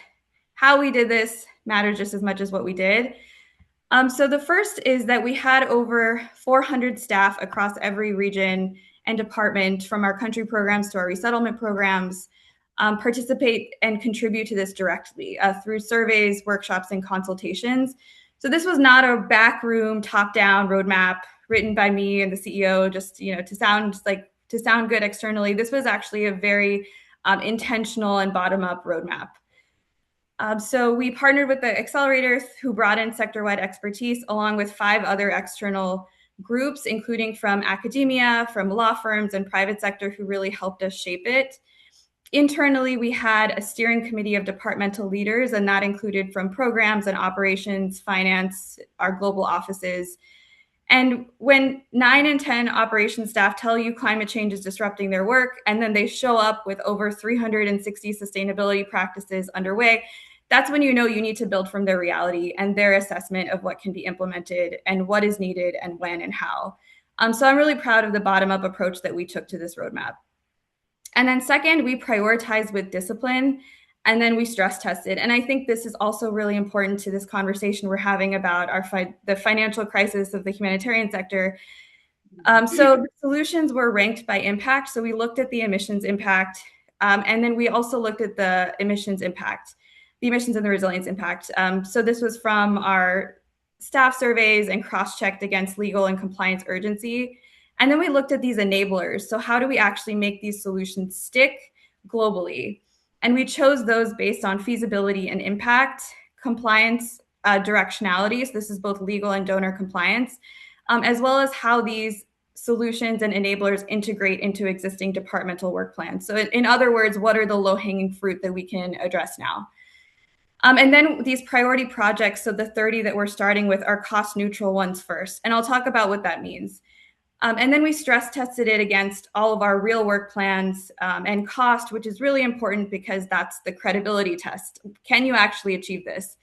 F: how we did this matters just as much as what we did. So the first is that we had over 400 staff across every region and department, from our country programs to our resettlement programs, participate and contribute to this directly through surveys, workshops, and consultations. So this was not a backroom, top-down roadmap written by me and the CEO just to sound good externally. This was actually a very intentional and bottom-up roadmap. So we partnered with the Accelerator, who brought in sector-wide expertise, along with 5 other external groups, including from academia, from law firms, and private sector, who really helped us shape it. Internally, we had a steering committee of departmental leaders, and that included from programs and operations, finance, our global offices. And when 9 in 10 operations staff tell you climate change is disrupting their work, and then they show up with over 360 sustainability practices underway, that's when you know you need to build from their reality and their assessment of what can be implemented and what is needed and when and how. So I'm really proud of the bottom-up approach that we took to this roadmap. And then second, we prioritized with discipline, and then we stress tested. And I think this is also really important to this conversation we're having about the financial crisis of the humanitarian sector. So the solutions were ranked by impact. So we looked at the emissions impact, and then we also looked at the emissions and the resilience impact. So this was from our staff surveys and cross-checked against legal and compliance urgency. And then we looked at these enablers. So how do we actually make these solutions stick globally? And we chose those based on feasibility and impact, compliance, directionality. So this is both legal and donor compliance, as well as how these solutions and enablers integrate into existing departmental work plans. So in other words, what are the low-hanging fruit that we can address now? And then these priority projects, so the 30 that we're starting with, are cost neutral ones first. And I'll talk about what that means. And then we stress tested it against all of our real work plans and cost, which is really important because that's the credibility test. Can you actually achieve this?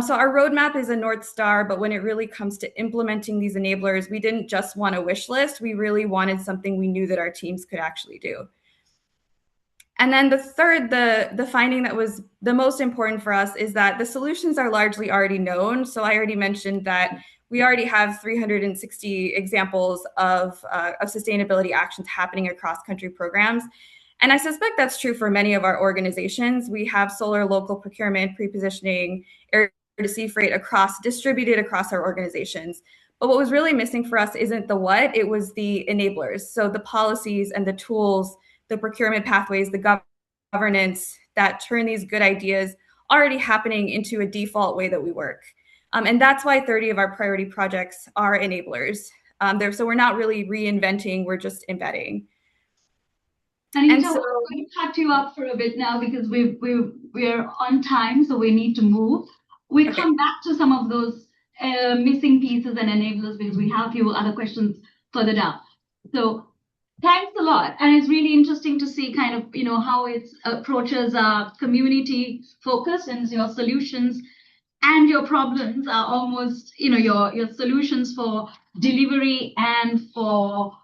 F: So our roadmap is a North Star, but when it really comes to implementing these enablers, we didn't just want a wish list. We really wanted something we knew that our teams could actually do. And then the third, the finding that was the most important for us is that the solutions are largely already known. So I already mentioned that we already have 360 examples of sustainability actions happening across country programs. And I suspect that's true for many of our organizations. We have solar local procurement, pre-positioning, air to sea freight distributed across our organizations. But what was really missing for us isn't the what, it was the enablers. So the policies and the tools, the procurement pathways, the governance that turn these good ideas already happening into a default way that we work. And that's why 30 of our priority projects are enablers. So we're not really reinventing, we're just embedding.
A: Anita, we're going to cut you up for a bit now because we're on time, so we need to move. We come back to some of those missing pieces and enablers because we have a few other questions further down. So thanks a lot. And it's really interesting to see kind of, how it approaches community focus and your solutions and your problems are almost, your solutions for delivery and for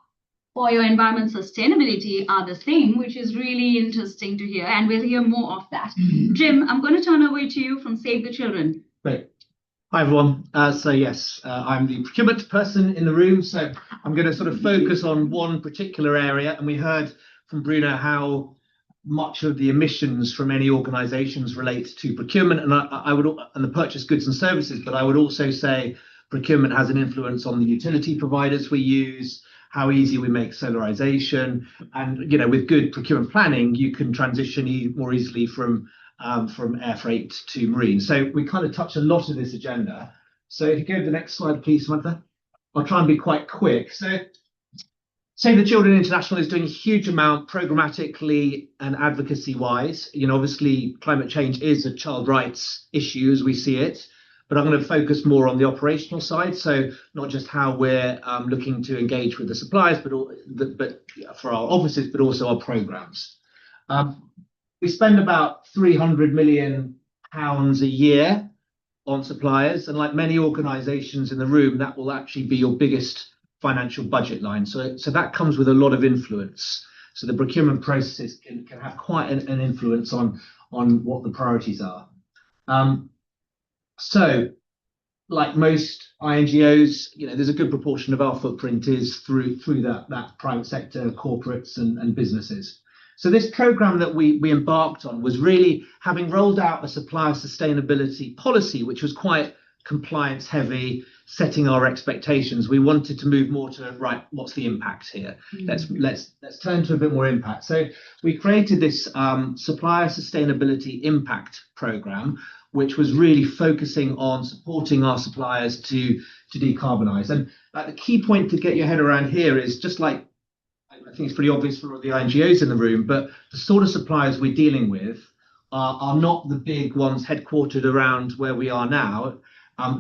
A: your environment sustainability are the same, which is really interesting to hear. And we'll hear more of that. Jim, I'm going to turn over to you from Save the Children.
H: Great. Hi, everyone. Yes, I'm the procurement person in the room. So I'm going to sort of focus on one particular area. And we heard from Bruno how much of the emissions from any organizations relate to procurement and and the purchase goods and services. But I would also say procurement has an influence on the utility providers we use, how easy we make solarization. And, with good procurement planning, you can transition more easily from air freight to marine. So we kind of touch a lot of this agenda. So if you go to the next slide, please, Samantha. I'll try and be quite quick. So Save the Children International is doing a huge amount programmatically and advocacy-wise. Obviously, climate change is a child rights issue as we see it, but I'm going to focus more on the operational side. So not just how we're looking to engage with the suppliers, but for our offices, but also our programs. We spend about £300 million a year on suppliers, and like many organisations in the room, that will actually be your biggest financial budget line. So that comes with a lot of influence. So the procurement processes can have quite an influence on what the priorities are. So like most INGOs, there's a good proportion of our footprint is through that private sector, corporates and businesses. So this program that we embarked on was really having rolled out a supplier sustainability policy, which was quite compliance heavy, setting our expectations. We wanted to move more to what's the impact here? Let's turn to a bit more impact. So we created this supplier sustainability impact program, which was really focusing on supporting our suppliers to decarbonize. And the key point to get your head around here is just like, I think it's pretty obvious for all the INGOs in the room, but the sort of suppliers we're dealing with are not the big ones headquartered around where we are now.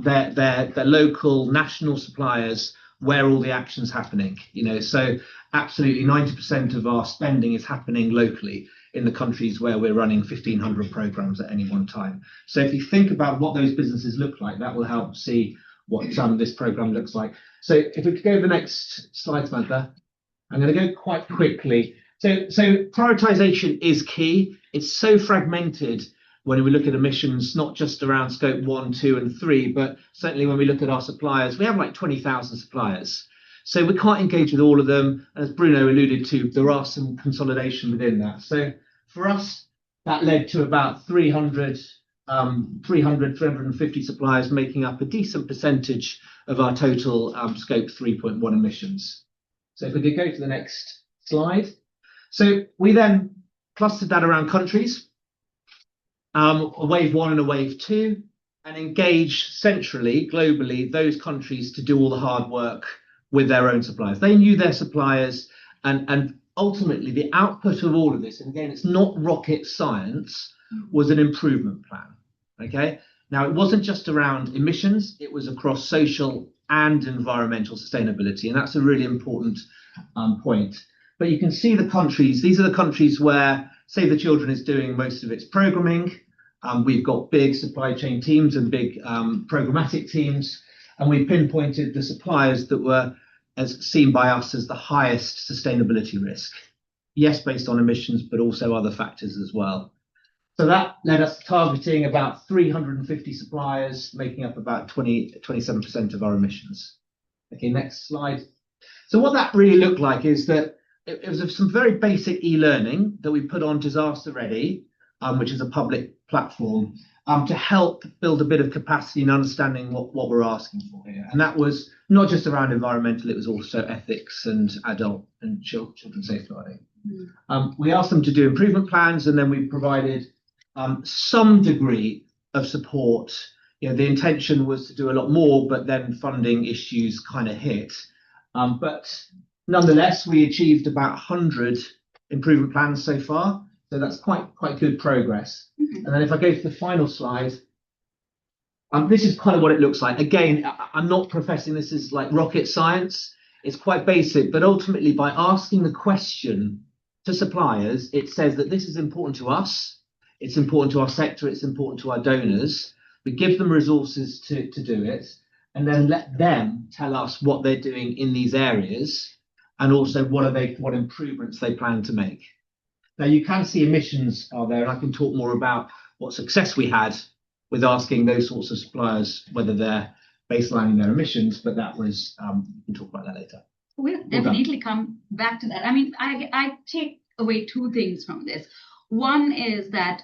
H: They're local, national suppliers where all the action's happening. So absolutely 90% of our spending is happening locally in the countries where we're running 1,500 programs at any one time. So if you think about what those businesses look like, that will help see what this program looks like. So if we could go to the next slide, Samantha. I'm going to go quite quickly. So prioritization is key. It's so fragmented when we look at emissions, not just around scope 1, 2, and 3, but certainly when we look at our suppliers, we have like 20,000 suppliers. So we can't engage with all of them. As Bruno alluded to, there are some consolidation within that. So for us, that led to about 350 suppliers making up a decent percentage of our total scope 3.1 emissions. So if we could go to the next slide. So we then clustered that around countries, a wave 1 and a wave 2, and engage centrally, globally, those countries to do all the hard work with their own suppliers. They knew their suppliers, and ultimately the output of all of this, and again, it's not rocket science, was an improvement plan. Okay. Now, it wasn't just around emissions, it was across social and environmental sustainability. And that's a really important point. But you can see the countries, these are the countries where Save the Children is doing most of its programming. We've got big supply chain teams and big programmatic teams. And we pinpointed the suppliers that were as seen by us as the highest sustainability risk. Yes, based on emissions, but also other factors as well. So that led us targeting about 350 suppliers, making up about 27% of our emissions. Okay, next slide. So what that really looked like is that it was some very basic e-learning that we put on Disaster Ready, which is a public platform, to help build a bit of capacity and understanding what we're asking for here. And that was not just around environmental, it was also ethics and adult and children safeguarding. We asked them to do improvement plans, and then we provided some degree of support. The intention was to do a lot more, but then funding issues kind of hit. But nonetheless, we achieved about 100 improvement plans so far. So that's quite good progress. And then if I go to the final slide, this is kind of what it looks like. Again, I'm not professing this is like rocket science. It's quite basic, but ultimately by asking the question to suppliers, it says that this is important to us. It's important to our sector. It's important to our donors. We give them resources to do it, and then let them tell us what they're doing in these areas, and also what improvements they plan to make. Now you can see emissions are there, and I can talk more about what success we had with asking those sorts of suppliers whether they're baselining their emissions, but that was we can talk about that later.
A: We'll definitely come back to that. I mean, I take away two things from this. One is that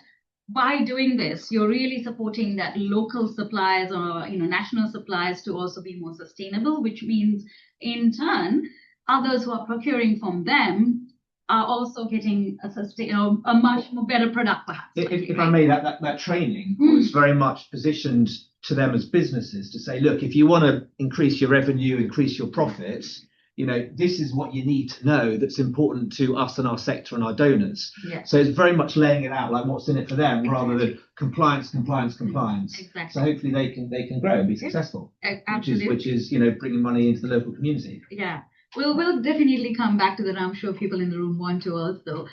A: by doing this, you're really supporting that local suppliers or national suppliers to also be more sustainable, which means in turn, others who are procuring from them are also getting a much more better product, perhaps.
H: If I may, that training was very much positioned to them as businesses to say, look, if you want to increase your revenue, increase your profits, this is what you need to know that's important to us and our sector and our donors.
A: Yeah.
H: So it's very much laying it out like what's in it for them, rather than compliance.
A: Exactly.
H: So hopefully they can grow and be successful.
A: Absolutely.
H: Which is bringing money into the local community.
A: Yeah. We'll definitely come back to that. I'm sure people in the room want to also.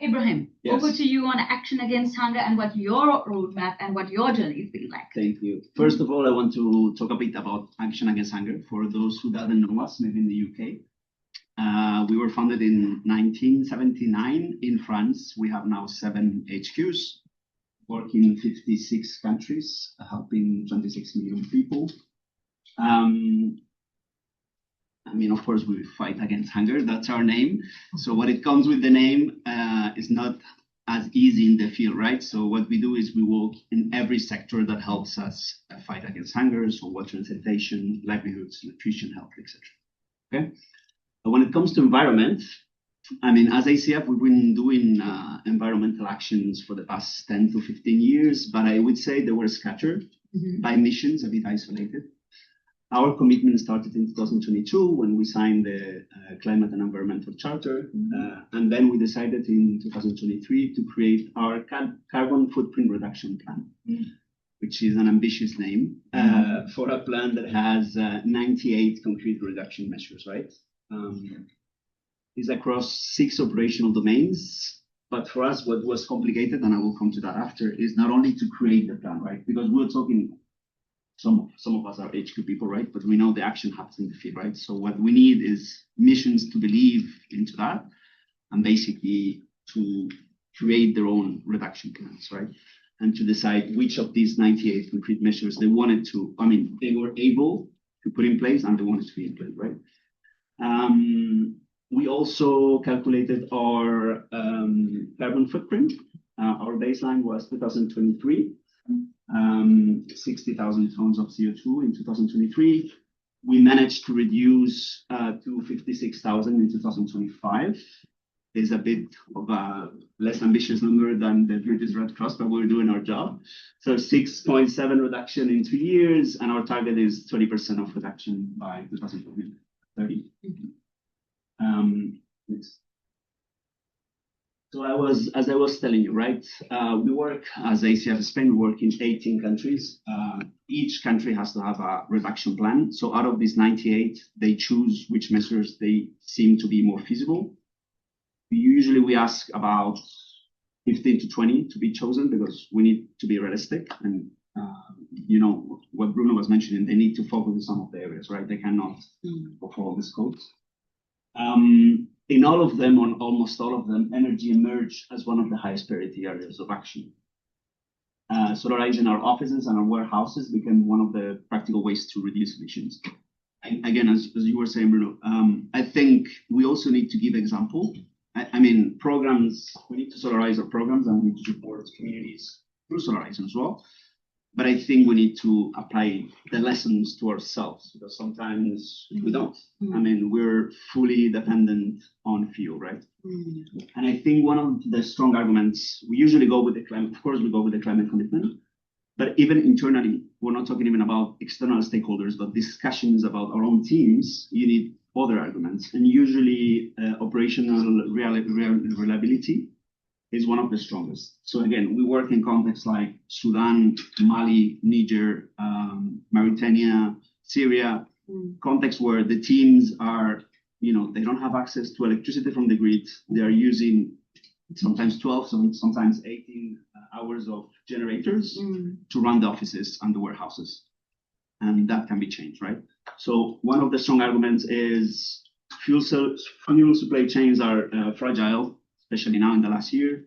A: Ibrahim,
I: Yes.
A: Over to you on Action Against Hunger and what your roadmap and what your journey has been like.
I: Thank you. First of all, I want to talk a bit about Action Against Hunger for those who don't know us, maybe in the UK. We were founded in 1979 in France. We have now 7 HQs, working in 56 countries, helping 26 million people. Of course, we fight against hunger. That's our name. So what it comes with the name is not as easy in the field, right? So what we do is we work in every sector that helps us fight against hunger, so water and sanitation, livelihoods, nutrition, health, etc. Okay. But when it comes to environment, as ACF, we've been doing environmental actions for the past 10 to 15 years, but I would say they were scattered by missions, a bit isolated. Our commitment started in 2022 when we signed the Climate and Environmental Charter, and then we decided in 2023 to create our carbon footprint reduction plan, which is an ambitious name for a plan that has 98 concrete reduction measures, right? It's across 6 operational domains, but for us what was complicated, and I will come to that after, is not only to create the plan, right? Because we're talking some of us are HQ people, right? But we know the action happens in the field, right? So what we need is missions to believe into that and basically to create their own reduction plans, right? And to decide which of these 98 concrete measures they wanted to, they were able to put in place and they wanted to be in place, right? We also calculated our carbon footprint. Our baseline was 2023. 60,000 tons of CO2 in 2023. We managed to reduce to 56,000 in 2025. It's a bit of a less ambitious number than the British Red Cross, but we're doing our job. So 6.7 reduction in 2 years, and our target is 30% of reduction by 2030. Next. So as I was telling you, right? We work as ACF Spain. We work in 18 countries. Each country has to have a reduction plan. So out of these 98, they choose which measures they seem to be more feasible. Usually we ask about 15 to 20 to be chosen because we need to be realistic. And what Bruno was mentioning, they need to focus on some of the areas, right? They cannot go for all the scopes. In all of them, on almost all of them, energy emerged as one of the highest priority areas of action. Solarizing our offices and our warehouses became one of the practical ways to reduce emissions. And again, as you were saying, Bruno, I think we also need to give example. I mean, programs, we need to solarize our programs and we need to support communities through solarizing as well. But I think we need to apply the lessons to ourselves because sometimes we don't. I mean, we're fully dependent on fuel, right? And I think one of the strong arguments, we usually go with the climate, of course, we go with the climate commitment, but even internally, we're not talking even about external stakeholders, but discussions about our own teams, you need other arguments. And usually operational reliability is one of the strongest. So again, we work in contexts like Sudan, Mali, Niger, Mauritania, Syria, contexts where the teams are, they don't have access to electricity from the grid. They are using sometimes 12, sometimes 18 hours of generators to run the offices and the warehouses. And that can be changed, right? So one of the strong arguments is fuel supply chains are fragile, especially now in the last year.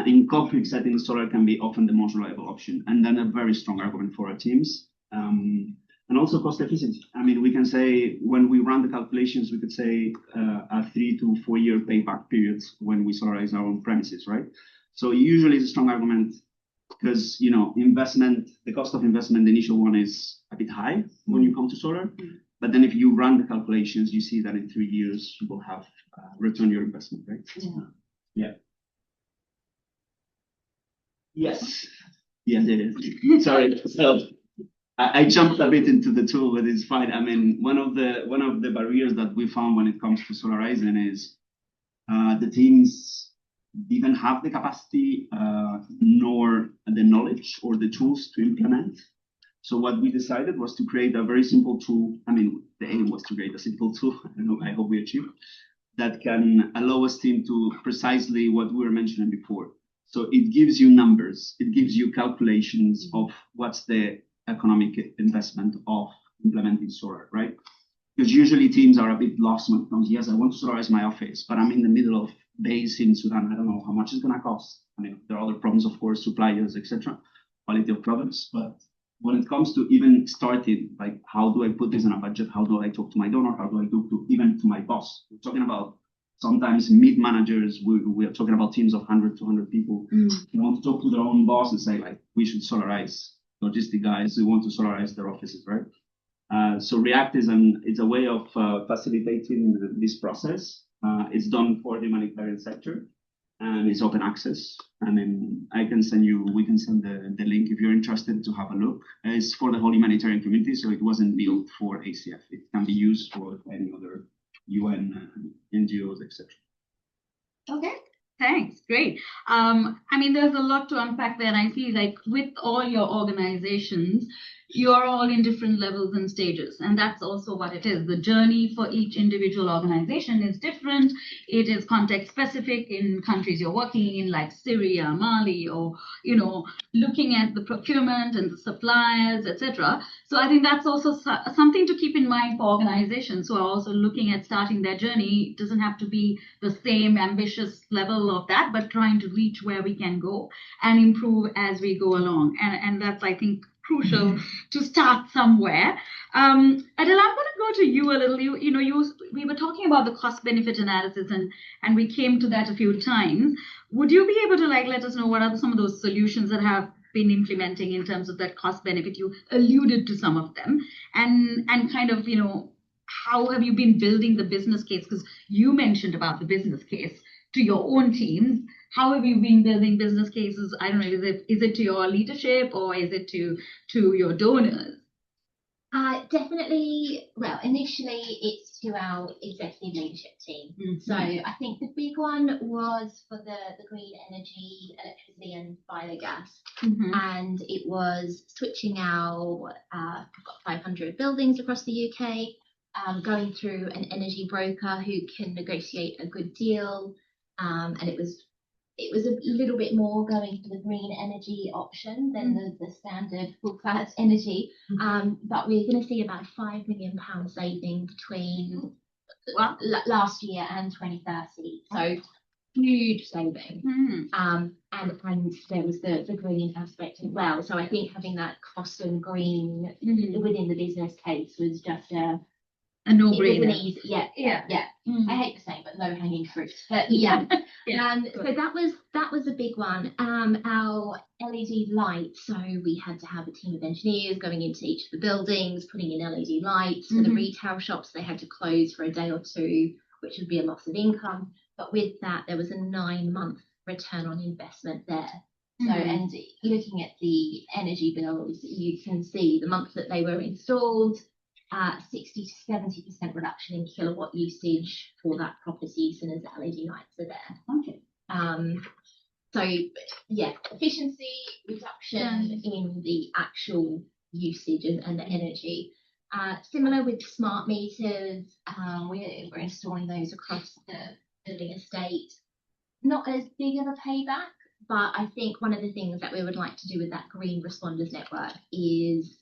I: In conflict settings, solar can be often the most reliable option. And then a very strong argument for our teams. And also cost efficiency. I mean, we can say when we run the calculations, we could say a 3 to 4 year payback periods when we solarize our own premises, right? So usually it's a strong argument because, investment, the cost of investment, the initial one is a bit high when you come to solar. But then if you run the calculations, you see that in 3 years, you will have return your investment, right? Yeah. Yes, it is. Sorry. So I jumped a bit into the tool, but it's fine. I mean, one of the barriers that we found when it comes to solarizing is the teams didn't have the capacity nor the knowledge or the tools to implement. So what we decided was to create a very simple tool. I mean, the aim was to create a simple tool. I hope we achieve that can allow us team to precisely what we were mentioning before. So it gives you numbers, it gives you calculations of what's the economic investment of implementing solar, right? Because usually teams are a bit lost when it comes, yes, I want to solarize my office, but I'm in the middle of base in Sudan. I don't know how much it's going to cost. I mean, there are other problems, of course, suppliers, etc., quality of products. But when it comes to even starting, like, how do I put this in a budget? How do I talk to my donor? How do I talk to even to my boss? We're talking about sometimes mid-managers, we are talking about teams of 100, 200 people. They want to talk to their own boss and say, like, we should solarize. Logistic guys who want to solarize their offices, right? So React it's a way of facilitating this process. It's done for the humanitarian sector and it's open access. I mean, we can send the link if you're interested to have a look. It's for the whole humanitarian community, so it wasn't built for ACF. It can be used for any other UN, NGOs, etc.
A: Okay, thanks. Great. I mean, there's a lot to unpack there. And I see, like, with all your organizations, you're all in different levels and stages. And that's also what it is. The journey for each individual organization is different. It is context specific in countries you're working in, like Syria, Mali, or, looking at the procurement and the suppliers, etc. So I think that's also something to keep in mind for organizations who are also looking at starting their journey. It doesn't have to be the same ambitious level of that, but trying to reach where we can go and improve as we go along. And that's, I think, crucial to start somewhere. Adela, I'm going to go to you a little. We were talking about the cost benefit analysis and we came to that a few times. Would you be able to let us know what are some of those solutions that have been implementing in terms of that cost benefit? You alluded to some of them and kind of, how have you been building the business case? Because you mentioned about the business case to your own teams. How have you been building business cases? I don't know, is it to your leadership or is it to your donors?
G: Definitely. Well, initially it's to our executive leadership team. So I think the big one was for the green energy, electricity and biogas. And it was switching our, we've got 500 buildings across the UK, going through an energy broker who can negotiate a good deal. And it was a little bit more going for the green energy option than the standard full class energy. But we're going to see about £5 million saving between last year and 2030. So huge saving. And there was the green aspect as well. So I think having that cost and green within the business case was just a no-brainer. Yeah. I hate to say it, but low-hanging fruit. But so that was a big one. Our LED lights. So we had to have a team of engineers going into each of the buildings, putting in LED lights. For the retail shops, they had to close for a day or two, which would be a loss of income. But with that, there was a 9-month return on investment there. So, and looking at the energy bills, you can see the month that they were installed, 60 to 70% reduction in kilowatt usage for that property, so as LED lights are there. So yeah, efficiency, reduction in the actual usage and the energy. Similar with smart meters, we're installing those across the building estate. Not as big of a payback, but I think one of the things that we would like to do with that Green Responders Network is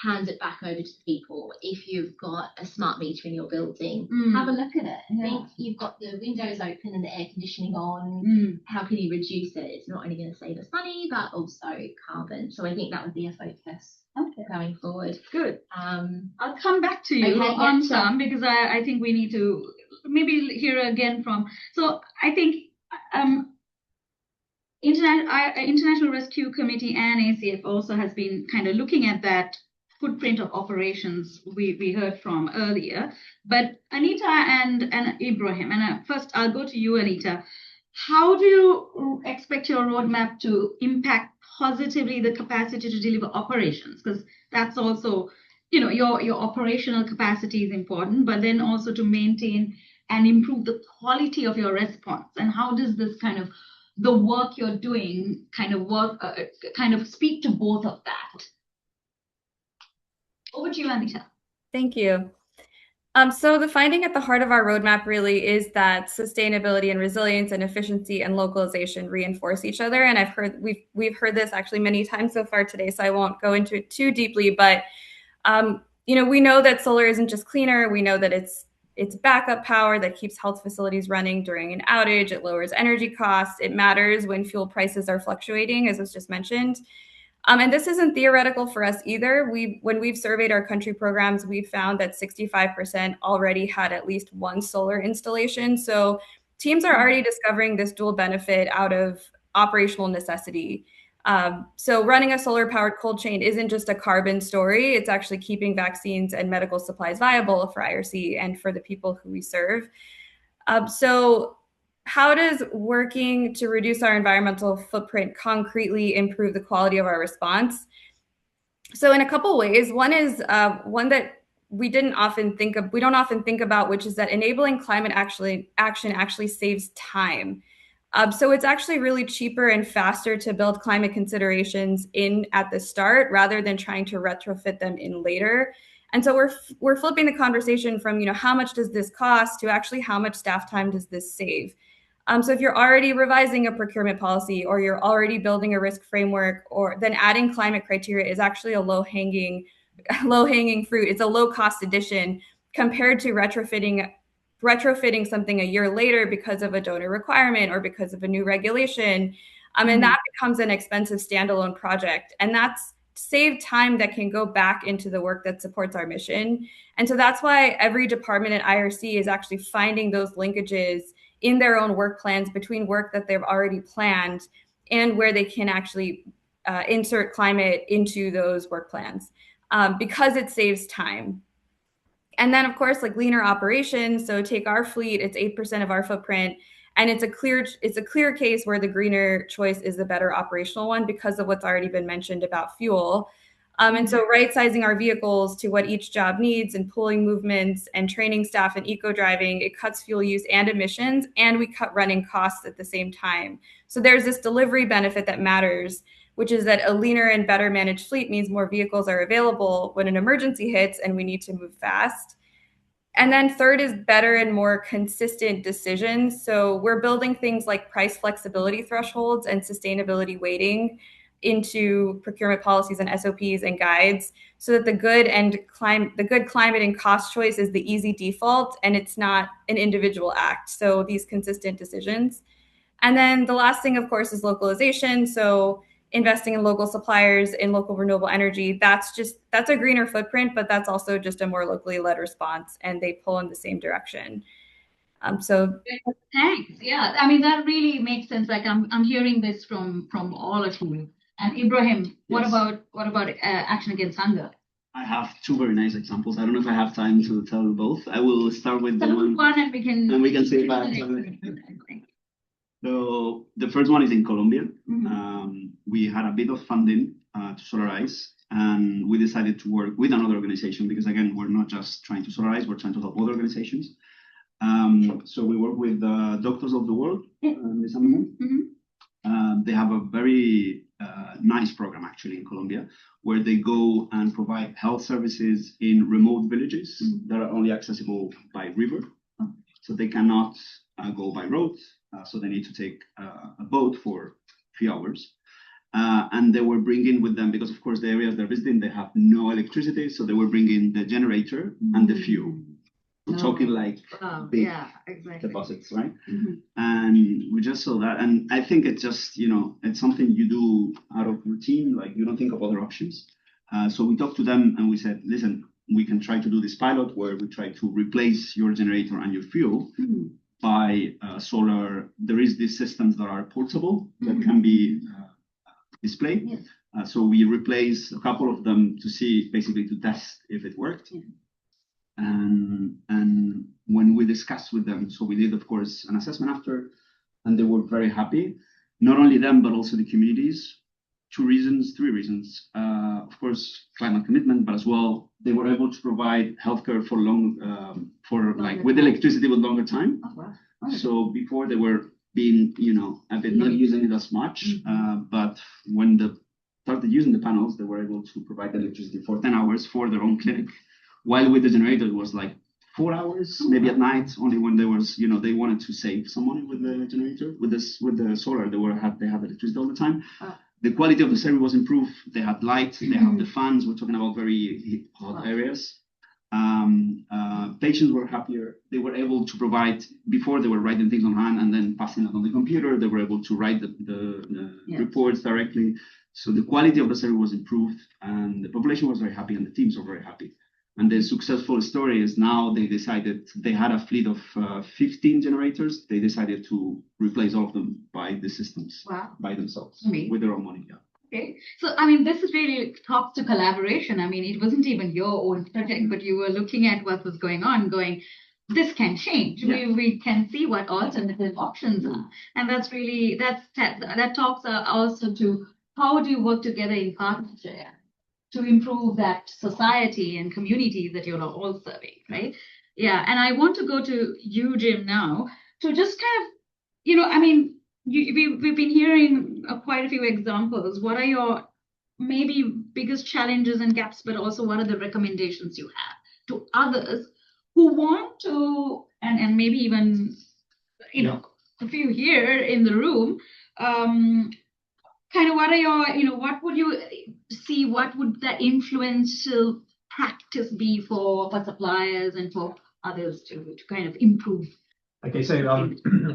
G: hand it back over to people. If you've got a smart meter in your building, have a look at it and think you've got the windows open and the air conditioning on. How can you reduce it? It's not only going to save us money, but also carbon. So I think that would be a focus going forward.
A: Good. I'll come back to you on some, because I think we need to maybe hear again from. So I think International Rescue Committee and ACF also has been kind of looking at that footprint of operations we heard from earlier. But Anita and Ibrahim, and first I'll go to you, Anita. How do you expect your roadmap to impact positively the capacity to deliver operations? Because that's also, your operational capacity is important, but then also to maintain and improve the quality of your response. And how does this kind of the work you're doing kind of speak to both of that? Over to you, Anita.
F: Thank you. So the finding at the heart of our roadmap really is that sustainability and resilience and efficiency and localization reinforce each other. And we've heard this actually many times so far today, so I won't go into it too deeply. But we know that solar isn't just cleaner. We know that it's backup power that keeps health facilities running during an outage. It lowers energy costs. It matters when fuel prices are fluctuating, as was just mentioned. And this isn't theoretical for us either. When we've surveyed our country programs, we've found that 65% already had at least one solar installation. So teams are already discovering this dual benefit out of operational necessity. So running a solar-powered cold chain isn't just a carbon story. It's actually keeping vaccines and medical supplies viable for IRC and for the people who we serve. So how does working to reduce our environmental footprint concretely improve the quality of our response? So in a couple ways. One is one that we don't often think about, which is that enabling climate action actually saves time. So it's actually really cheaper and faster to build climate considerations in at the start rather than trying to retrofit them in later. And so we're flipping the conversation from how much does this cost to actually how much staff time does this save. So if you're already revising a procurement policy or you're already building a risk framework, or then adding climate criteria is actually a low-hanging fruit. It's a low-cost addition compared to retrofitting something a year later because of a donor requirement or because of a new regulation. And that becomes an expensive standalone project. And that's saved time that can go back into the work that supports our mission. And so that's why every department at IRC is actually finding those linkages in their own work plans between work that they've already planned and where they can actually insert climate into those work plans because it saves time. And then, of course, like leaner operations. So take our fleet, it's 8% of our footprint. And it's a clear case where the greener choice is the better operational one because of what's already been mentioned about fuel. And so right-sizing our vehicles to what each job needs and pooling movements and training staff in eco-driving, it cuts fuel use and emissions, and we cut running costs at the same time. So there's this delivery benefit that matters, which is that a leaner and better managed fleet means more vehicles are available when an emergency hits and we need to move fast. And then third is better and more consistent decisions. So we're building things like price flexibility thresholds and sustainability weighting into procurement policies and SOPs and guides, so that the good climate and cost choice is the easy default and it's not an individual act. So these consistent decisions. And then the last thing, of course, is localization. So investing in local suppliers, in local renewable energy, that's a greener footprint, but that's also just a more locally led response, and they pull in the same direction. So
A: thanks. Yeah, I mean, that really makes sense. Like I'm hearing this from all of you. And Ibrahim, what
I: Yes.
A: about action against hunger?
I: I have two very nice examples. I don't know if I have time to tell both. I will start with the one,
A: and we can
I: say back. So the first one is in Colombia. We had a bit of funding to solarize, and we decided to work with another organization because, again, we're not just trying to solarize, we're trying to help other organizations. So we work with Doctors of the World. They have a very nice program actually in Colombia, where they go and provide health services in remote villages that are only accessible by river. So they cannot go by road. So they need to take a boat for a few hours. And they were bringing with them, because of course the areas they're visiting, they have no electricity. So they were bringing the generator and the fuel. We're talking like big deposits, right? And we just saw that. And I think it's just, it's something you do out of routine, like you don't think of other options. So we talked to them and we said, listen, we can try to do this pilot where we try to replace your generator and your fuel by solar. There is these systems that are portable that can be displayed. So we replaced a couple of them to see, basically to test if it worked. And when we discussed with them, so we did, of course, an assessment after, and they were very happy. Not only them, but also the communities. Three reasons. Of course, climate commitment, but as well, they were able to provide healthcare for with electricity with longer time. So before they were being, a bit not using it as much, but when they started using the panels, they were able to provide electricity for 10 hours for their own clinic. While with the generator, it was like 4 hours, maybe at night, only when there was, they wanted to save some money with the generator. With the solar, they had electricity all the time. The quality of the service was improved. They had light, they have the fans. We're talking about very hot areas. Patients were happier. They were able to provide, before they were writing things on hand and then passing it on the computer, they were able to write the reports directly. So the quality of the service was improved, and the population was very happy, and the teams were very happy. And the successful story is now they had a fleet of 15 generators. They decided to replace all of them by the systems by themselves with their own money.
A: Okay. So, I mean, this is really talks to collaboration. I mean, it wasn't even your own project, but you were looking at what was going on, going, this can change. We can see what alternative options are. And that's really, that talks also to how do you work together in partnership to improve that society and communities that you're all serving, right? Yeah, and I want to go to you, Jim, now to just kind of, we've been hearing quite a few examples. What are your maybe biggest challenges and gaps, but also what are the recommendations you have to others who want to, and maybe even, a few here in the room, kind of what are your, what would you see, what would the influential practice be for suppliers and for others to kind of improve?
H: Okay, so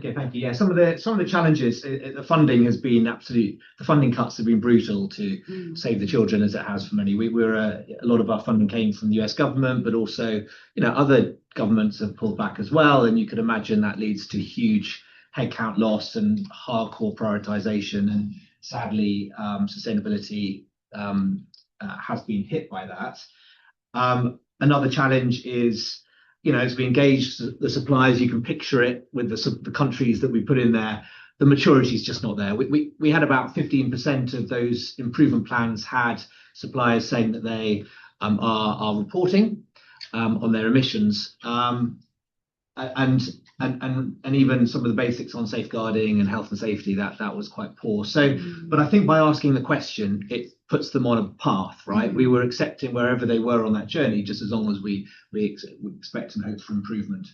H: thank you. Yeah, some of the challenges, the funding has been the funding cuts have been brutal to save the children, as it has for many. A lot of our funding came from the US government, but also, other governments have pulled back as well. And you could imagine that leads to huge headcount loss and hardcore prioritization. And sadly, sustainability has been hit by that. Another challenge is, as we engage the suppliers, you can picture it with the countries that we put in there. The maturity is just not there. We had about 15% of those improvement plans had suppliers saying that they are reporting on their emissions, and even some of the basics on safeguarding and health and safety, that was quite poor. So, but I think by asking the question, it puts them on a path, right? We were accepting wherever they were on that journey, just as long as we expect and hope for improvement.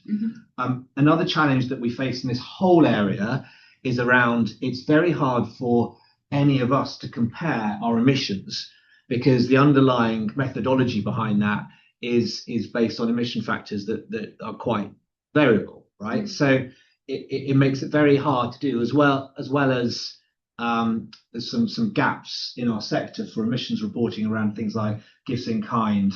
H: Another challenge that we face in this whole area is around, it's very hard for any of us to compare our emissions, because the underlying methodology behind that is based on emission factors that are quite variable, right? So it makes it very hard to do, as well as there's some gaps in our sector for emissions reporting around things like gifts in kind,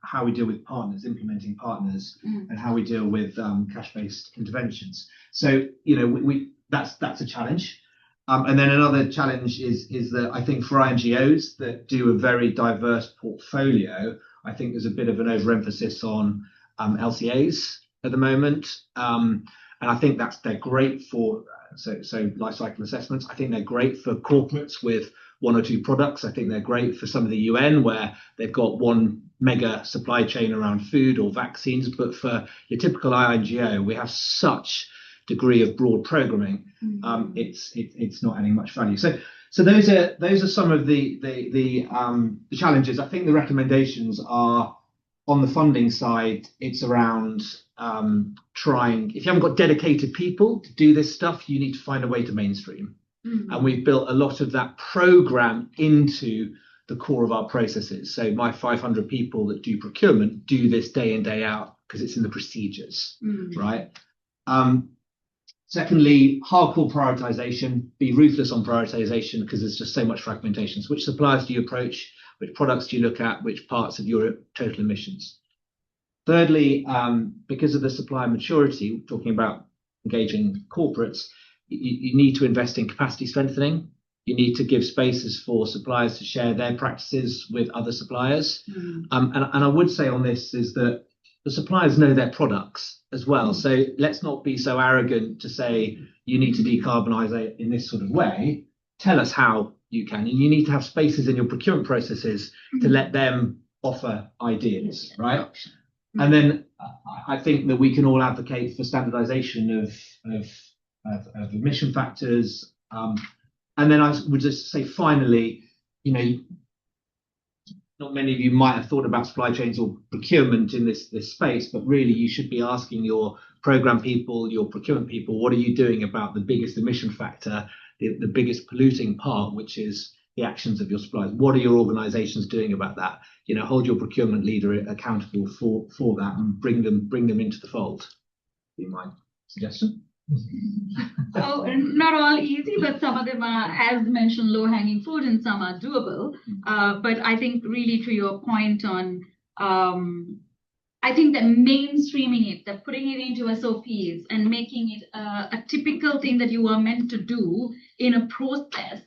H: how we deal with partners, implementing partners, and how we deal with cash-based interventions. So, you know, that's a challenge. And then another challenge is that I think for INGOs that do a very diverse portfolio, I think there's a bit of an overemphasis on LCAs at the moment. And I think they're great for so life cycle assessments. I think they're great for corporates with one or two products. I think they're great for some of the UN where they've got one mega supply chain around food or vaccines. But for your typical INGO, we have such degree of broad programming. It's not adding much value. So those are some of the challenges. I think the recommendations are, on the funding side, it's around trying, if you haven't got dedicated people to do this stuff, you need to find a way to mainstream. And we've built a lot of that program into the core of our processes. So my 500 people that do procurement do this day in, day out, because it's in the procedures, right? Secondly, hardcore prioritization, be ruthless on prioritization, because there's just so much fragmentation. So which suppliers do you approach? Which products do you look at? Which parts of your total emissions? Thirdly, because of the supply maturity, talking about engaging corporates, you need to invest in capacity strengthening. You need to give spaces for suppliers to share their practices with other suppliers. And I would say on this is that the suppliers know their products as well. So let's not be so arrogant to say you need to decarbonize it in this sort of way. Tell us how you can. And you need to have spaces in your procurement processes to let them offer ideas, right? And then I think that we can all advocate for standardization of emission factors. And then I would just say, finally, you know, not many of you might have thought about supply chains or procurement in this space, but really you should be asking your program people, your procurement people, what are you doing about the biggest emission factor, the biggest polluting part, which is the actions of your suppliers? What are your organizations doing about that? You know, hold your procurement leader accountable for that and bring them into the fold. Be my suggestion.
A: Oh, not all easy, but some of them are, as mentioned, low-hanging fruit, and some are doable. But I think really to your point on, I think that mainstreaming it, that putting it into SOPs and making it a typical thing that you are meant to do in a process,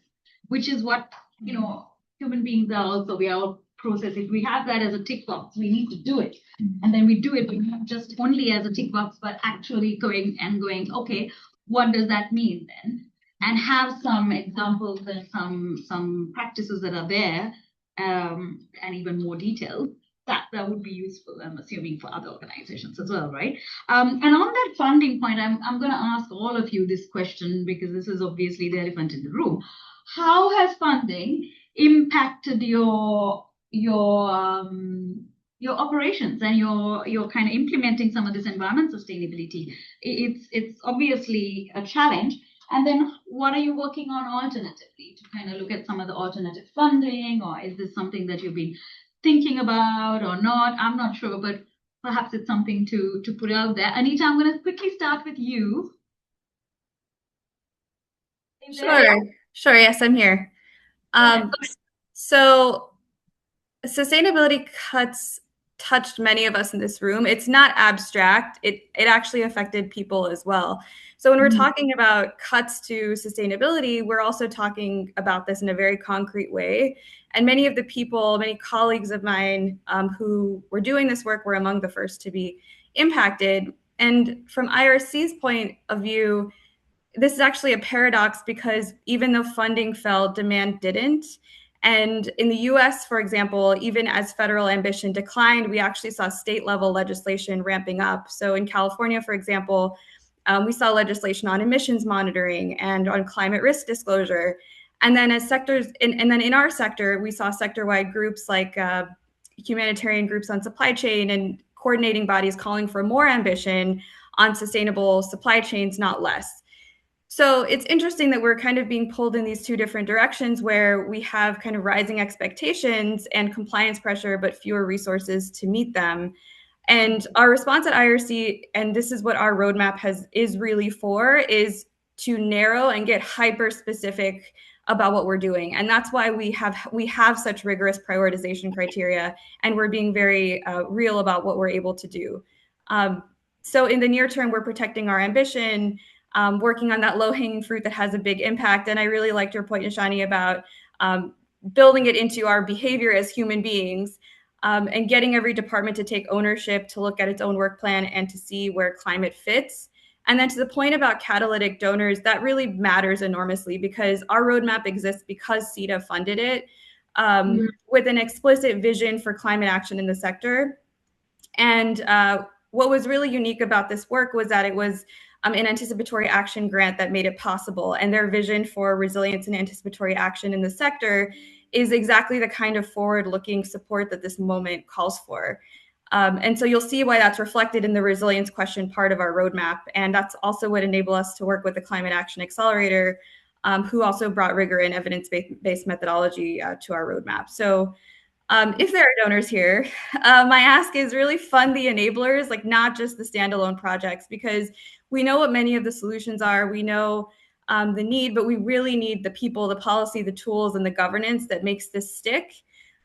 A: which is what, you know, human beings are also, we are all process. If we have that as a tick box, we need to do it. And then we do it, but not just only as a tick box, but actually going, okay, what does that mean then? And have some examples and some practices that are there, and even more details. That would be useful, I'm assuming, for other organizations as well, right? And on that funding point, I'm going to ask all of you this question, because this is obviously the elephant in the room. How has funding impacted your operations and your kind of implementing some of this environment sustainability? It's obviously a challenge. And then what are you working on alternatively to kind of look at some of the alternative funding, or is this something that you've been thinking about or not? I'm not sure, but perhaps it's something to put out there. Anita, I'm going to quickly start with you.
F: Sure. Yes, I'm here. So sustainability cuts touched many of us in this room. It's not abstract. It actually affected people as well. So when we're talking about cuts to sustainability, we're also talking about this in a very concrete way. And many of the people, many colleagues of mine who were doing this work were among the first to be impacted. And from IRC's point of view, this is actually a paradox, because even though funding fell, demand didn't. And in the US, for example, even as federal ambition declined, we actually saw state level legislation ramping up. So in California, for example, we saw legislation on emissions monitoring and on climate risk disclosure. And then as sectors, and then in our sector, we saw sector-wide groups like humanitarian groups on supply chain and coordinating bodies calling for more ambition on sustainable supply chains, not less. So it's interesting that we're kind of being pulled in these two different directions where we have kind of rising expectations and compliance pressure, but fewer resources to meet them. And our response at IRC, and this is what our roadmap is really for, is to narrow and get hyper specific about what we're doing. And that's why we have such rigorous prioritization criteria, and we're being very real about what we're able to do. So in the near term, we're protecting our ambition, working on that low-hanging fruit that has a big impact. And I really liked your point, Nishani, about building it into our behavior as human beings, and getting every department to take ownership, to look at its own work plan and to see where climate fits. And then to the point about catalytic donors, that really matters enormously because our roadmap exists because CETA funded it with an explicit vision for climate action in the sector. And what was really unique about this work was that it was an anticipatory action grant that made it possible. And their vision for resilience and anticipatory action in the sector is exactly the kind of forward-looking support that this moment calls for. And so you'll see why that's reflected in the resilience question part of our roadmap. And that's also what enabled us to work with the Climate Action Accelerator, who also brought rigor and evidence-based methodology to our roadmap. So if there are donors here, my ask is really fund the enablers, like not just the standalone projects, because we know what many of the solutions are. We know the need, but we really need the people, the policy, the tools, and the governance that makes this stick.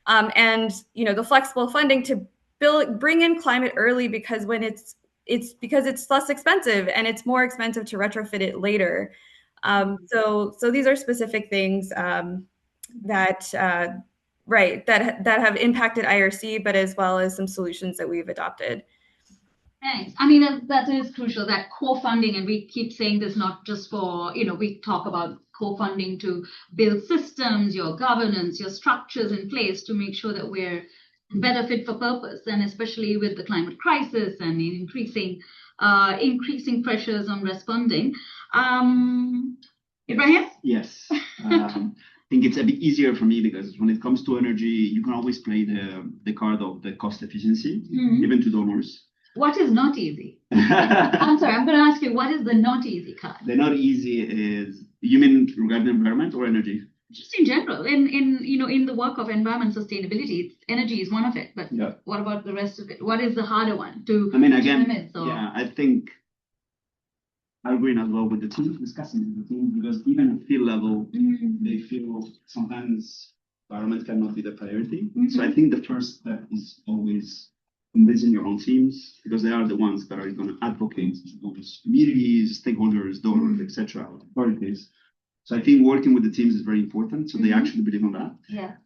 F: And the flexible funding to bring in climate early, because when it's less expensive, and it's more expensive to retrofit it later. So these are specific things that have impacted IRC, but as well as some solutions that we've adopted.
A: Thanks. I mean, that is crucial, that co-funding, and we keep saying this not just for, we talk about co-funding to build systems, your governance, your structures in place to make sure that we're better fit for purpose, and especially with the climate crisis and increasing pressures on responding. Ibrahim?
I: Yes. I think it's a bit easier for me because when it comes to energy, you can always play the card of the cost efficiency, even to donors.
A: What is not easy? I'm sorry, I'm going to ask you, what is the not easy card?
I: The not easy is, you mean regarding environment or energy?
A: Just in general, in the work of environment sustainability, energy is one of it. But what about the rest of it? What is the harder one to?
I: I mean, again, I think I agree as well with the team discussing with the team, because even at field level, they feel sometimes environment cannot be the priority. So I think the first step is always convincing your own teams, because they are the ones that are going to advocate to those communities, stakeholders, donors, etc., authorities. So I think working with the teams is very important, so they actually believe in that.
A: Yeah.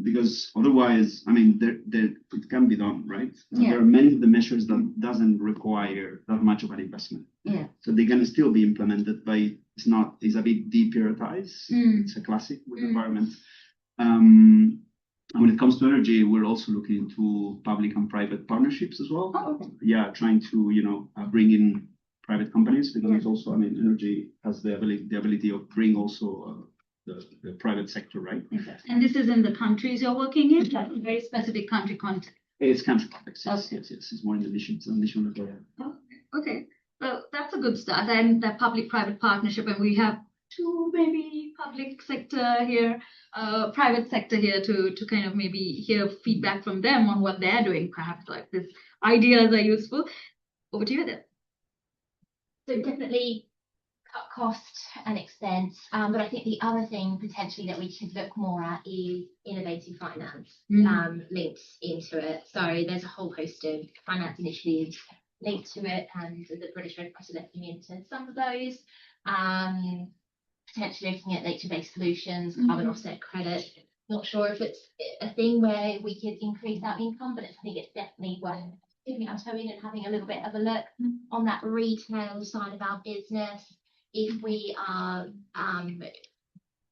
I: Because otherwise, I mean, it can be done, right? So there are many of the measures that doesn't require that much of an investment.
A: Yeah.
I: So they're gonna still be implemented, but it's a bit deprioritized. It's a classic with environment. When it comes to energy, we're also looking into public and private partnerships as well.
A: Oh, okay.
I: Yeah, trying to bring in private companies, because it's also, I mean, energy has the ability of bring also the private sector, right?
A: Exactly. And this is in the countries you're working in, very specific country context.
I: It's country context.
A: Okay.
I: Yes. It's more in the mission level.
A: Okay. Well, that's a good start. And that public-private partnership, and we have two maybe public sector here, private sector here to kind of maybe hear feedback from them on what they're doing. Perhaps like these ideas are useful. Over to you then.
G: So definitely cut cost and expense, but I think the other thing potentially that we could look more at is innovative finance linked into it. So there's a whole host of finance initiatives linked to it, and the British Red Cross are looking into some of those. Potentially looking at nature-based solutions, carbon offset credit. Not sure if it's a thing where we could increase our income, but I think it's definitely worth dipping our toe in and having a little bit of a look on that retail side of our business. If we are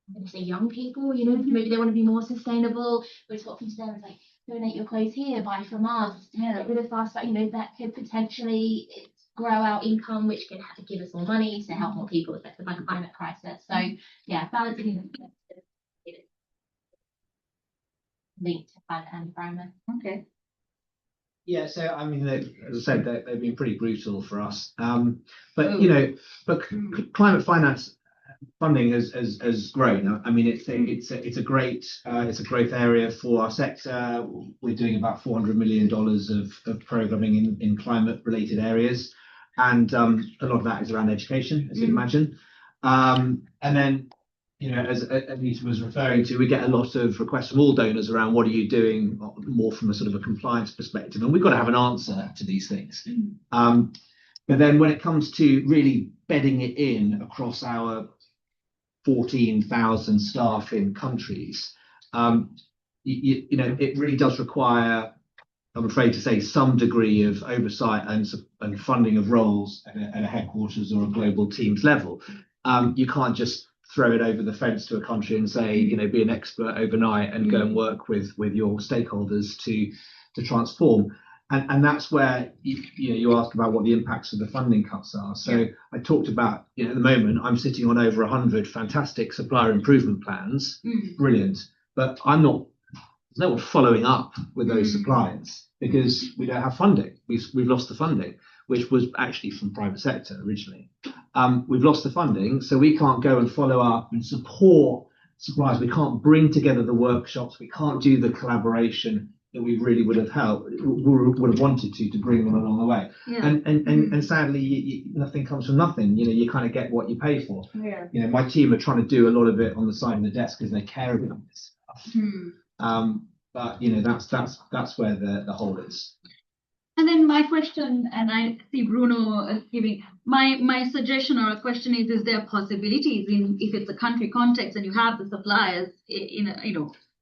G: I'm going to say young people, you know, maybe they want to be more sustainable, but it's what people say is like, donate your clothes here, buy from us, get rid of fast, you know, that could potentially grow our income, which can give us more money to help more people affected by the climate crisis. So yeah, balancing linked to climate and environment.
A: Okay.
H: Yeah, so I mean, as I said, they've been pretty brutal for us. But you know, but climate finance funding has grown. I mean, it's a great growth area for our sector. We're doing about $400 million of programming in climate related areas, and a lot of that is around education, as you can imagine. And then, you know, as Anita was referring to, we get a lot of requests from all donors around what are you doing more from a sort of a compliance perspective, and we've got to have an answer to these things. But then when it comes to really bedding it in across our 14,000 staff in countries, you know, it really does require, I'm afraid to say, some degree of oversight and funding of roles at a headquarters or a global teams level. You can't just throw it over the fence to a country and say, you know, be an expert overnight and go and work with your stakeholders to transform. And that's where you ask about what the impacts of the funding cuts are. So I talked about, you know, at the moment I'm sitting on over 100 fantastic supplier improvement plans, brilliant, but there's no one following up with those suppliers because we don't have funding. We've lost the funding, which was actually from private sector originally. We've lost the funding, so we can't go and follow up and support suppliers. We can't bring together the workshops. We can't do the collaboration that we really would have wanted to bring them along the way. And sadly, nothing comes from nothing. You know, you kind of get what you pay for. You know, my team are trying to do a lot of it on the side of the desk because they care about this stuff. But you know, that's where the hole is.
A: And then my question, and I see Bruno giving my suggestion or a question is there possibilities if it's a country context and you have the suppliers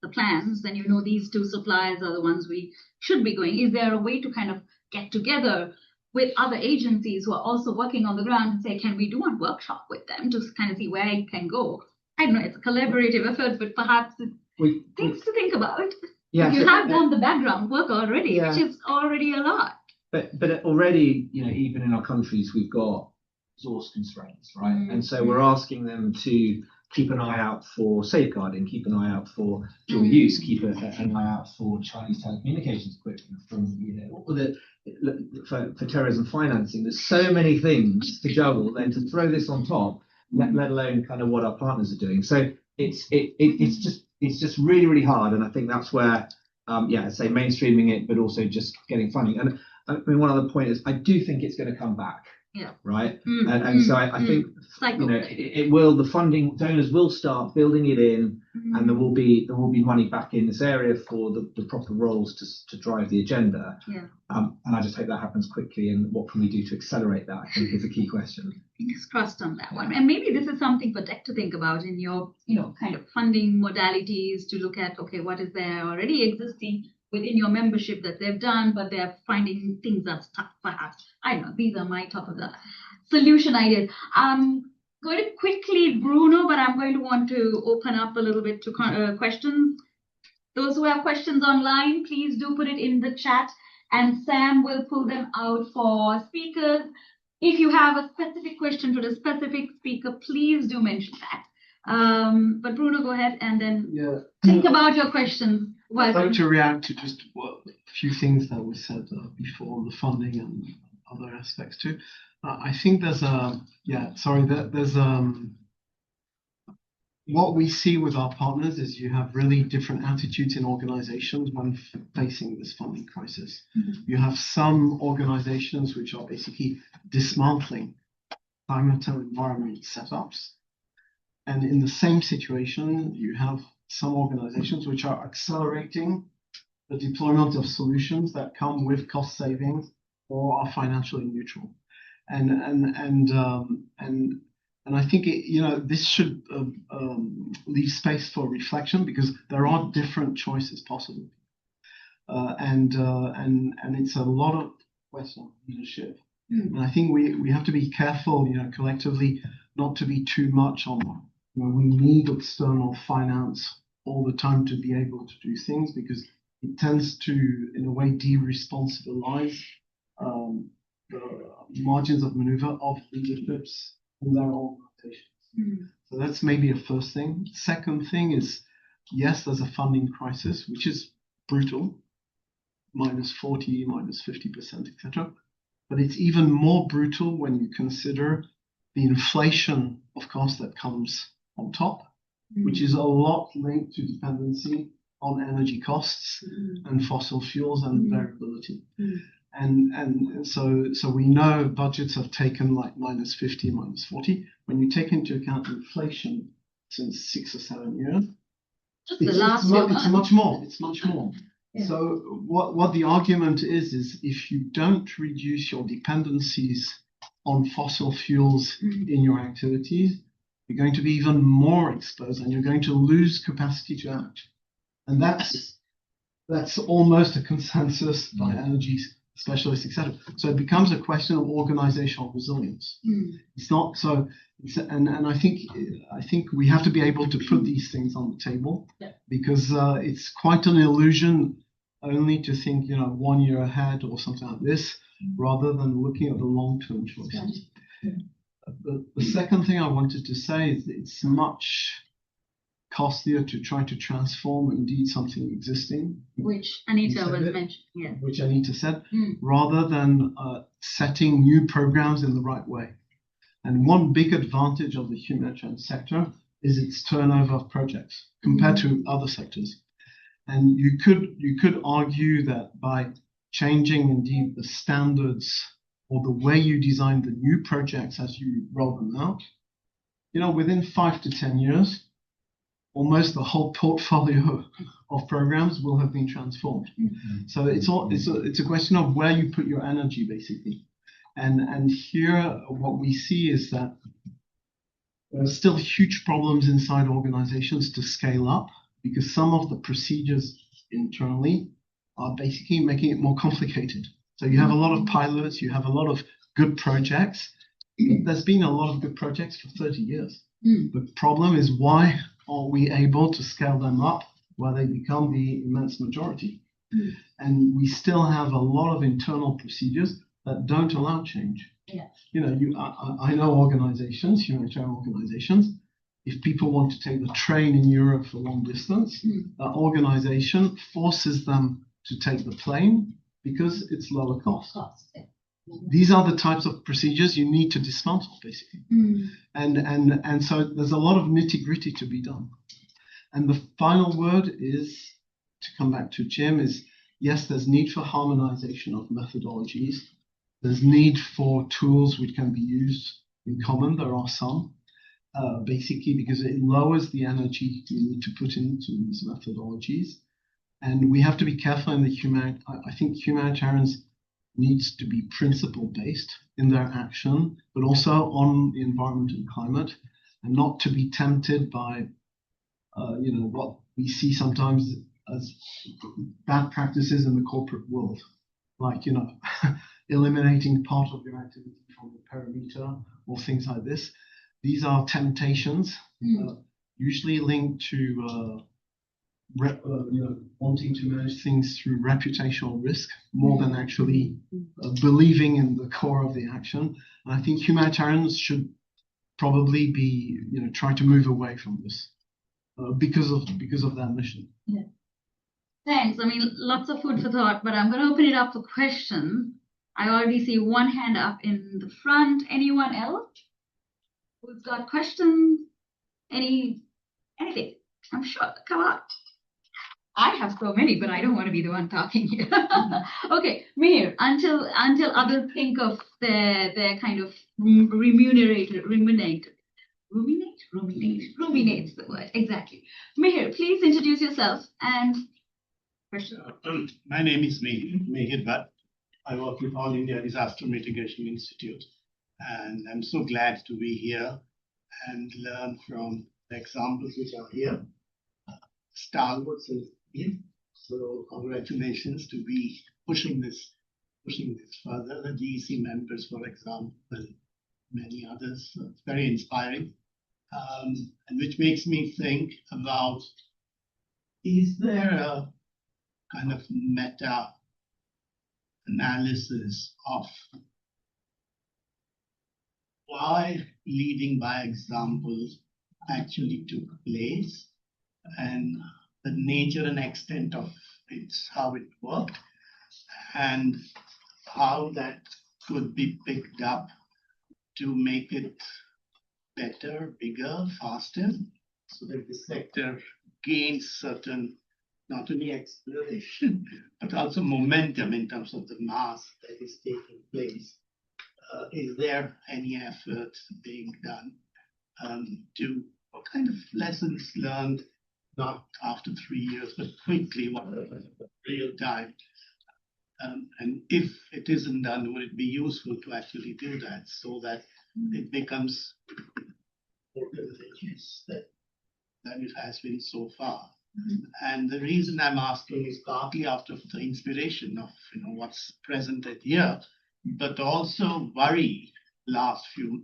A: the plans, then you know these two suppliers are the ones we should be going. Is there a way to kind of get together with other agencies who are also working on the ground and say, can we do a workshop with them to kind of see where it can go? I don't know, it's a collaborative effort, but perhaps things to think about.
H: Yeah,
A: you have done the background work already, which is already a lot.
H: But already, you know, even in our countries, we've got resource constraints, right? And so we're asking them to keep an eye out for safeguarding, keep an eye out for dual use, keep an eye out for Chinese telecommunications equipment for terrorism financing. There's so many things to juggle, then to throw this on top, let alone kind of what our partners are doing. So it's just really, really hard. And I think that's where, I'd say mainstreaming it, but also just getting funding. And I mean, one other point is I do think it's going to come back.
A: Yeah.
H: Right. And so I think
A: Cycle.
H: You know it will. The funding donors will start building it in, and there will be money back in this area for the proper roles to drive the agenda. And I just hope that happens quickly. And what can we do to accelerate that? I think is a key question.
A: Fingers crossed on that one. And maybe this is something for DEC to think about in your kind of funding modalities to look at. Okay, what is there already existing within your membership that they've done, but they're finding things are stuck perhaps. I don't know, these are my top of the solution ideas. I'm going to quickly, Bruno, but I'm going to want to open up a little bit to questions. Those who have questions online, please do put it in the chat and Sam will pull them out for speakers. If you have a specific question to the specific speaker, please do mention that. But Bruno, go ahead and then think about your questions.
E: I'd like to react to just a few things that were said before the funding and other aspects too. I think there's what we see with our partners is you have really different attitudes in organizations when facing this funding crisis. You have some organizations which are basically dismantling climate and environment setups. And in the same situation, you have some organizations which are accelerating the deployment of solutions that come with cost savings or are financially neutral. And I think this should leave space for reflection because there are different choices possible. And it's a lot of question of leadership. And I think we have to be careful, collectively, not to be too much on we need external finance all the time to be able to do things, because it tends to, in a way, de-responsibilize the margins of maneuver of leaderships in their organizations. So that's maybe a first thing. Second thing is, yes, there's a funding crisis, which is brutal, -40, -50%, etc. But it's even more brutal when you consider the inflation of course that comes on top, which is a lot linked to dependency on energy costs and fossil fuels and variability. And so we know budgets have taken like -50, -40. When you take into account inflation since 6 or 7 years, it's much more. It's much more. Yeah. So what the argument is if you don't reduce your dependencies on fossil fuels in your activities, you're going to be even more exposed and you're going to lose capacity to act. And that's almost a consensus by energy specialists, etc. So it becomes a question of organizational resilience. It's not so. And I think we have to be able to put these things on the table, because it's quite an illusion only to think 1 year ahead or something like this, rather than looking at the long-term choices. The second thing I wanted to say is that it's much costlier to try to transform indeed something existing,
A: which Anita was mentioning,
E: which Anita said, rather than setting new programs in the right way. And one big advantage of the humanitarian sector is its turnover of projects compared to other sectors. And you could argue that by changing indeed the standards or the way you design the new projects as you roll them out, within 5 to 10 years, almost the whole portfolio of programs will have been transformed. So it's a question of where you put your energy, basically. And here what we see is that there are still huge problems inside organizations to scale up, because some of the procedures internally are basically making it more complicated. So you have a lot of pilots, you have a lot of good projects. There's been a lot of good projects for 30 years. The problem is, why are we able to scale them up where they become the immense majority? And we still have a lot of internal procedures that don't allow change. I know organizations, humanitarian organizations, if people want to take the train in Europe for long distance, that organization forces them to take the plane because it's lower cost. These are the types of procedures you need to dismantle, basically. And so there's a lot of nitty-gritty to be done. And the final word is, to come back to Jim, is yes, there's need for harmonization of methodologies. There's need for tools which can be used in common. There are some, basically because it lowers the energy you need to put into these methodologies. And we have to be careful in the I think humanitarians needs to be principle-based in their action, but also on the environment and climate, and not to be tempted by, what we see sometimes as bad practices in the corporate world, like, eliminating part of your activity from the perimeter or things like this. These are temptations, usually linked to wanting to manage things through reputational risk more than actually believing in the core of the action. And I think humanitarians should probably be, try to move away from this because of that mission.
A: Yeah. Thanks. I mean, lots of food for thought, but I'm going to open it up for questions. I already see one hand up in the front. Anyone else who's got questions? Anything? I'm sure. Come on. I have so many, but I don't want to be the one talking here. Okay, Mihir, until others think of their kind of ruminates the word, exactly. Mihir, please introduce yourself and question.
J: My name is Mihir Bhatt. I work with All India Disaster Mitigation Institute, and I'm so glad to be here and learn from the examples which are here. Stalwarts is in, so congratulations to be pushing this further. The GEC members, for example, and many others. So it's very inspiring. and which makes me think about, is there a kind of meta analysis of why leading by example actually took place, and the nature and extent of it, how it worked, and how that could be picked up to make it better, bigger, faster, so that the sector gains certain, not only acceleration, but also momentum in terms of the mass that is taking place. Is there any effort being done to, what kind of lessons learned, not after 3 years, but quickly, real time? And if it isn't done, would it be useful to actually do that so that it becomes more contagious than it has been so far? And the reason I'm asking is partly out of the inspiration of what's presented here, but also worry last few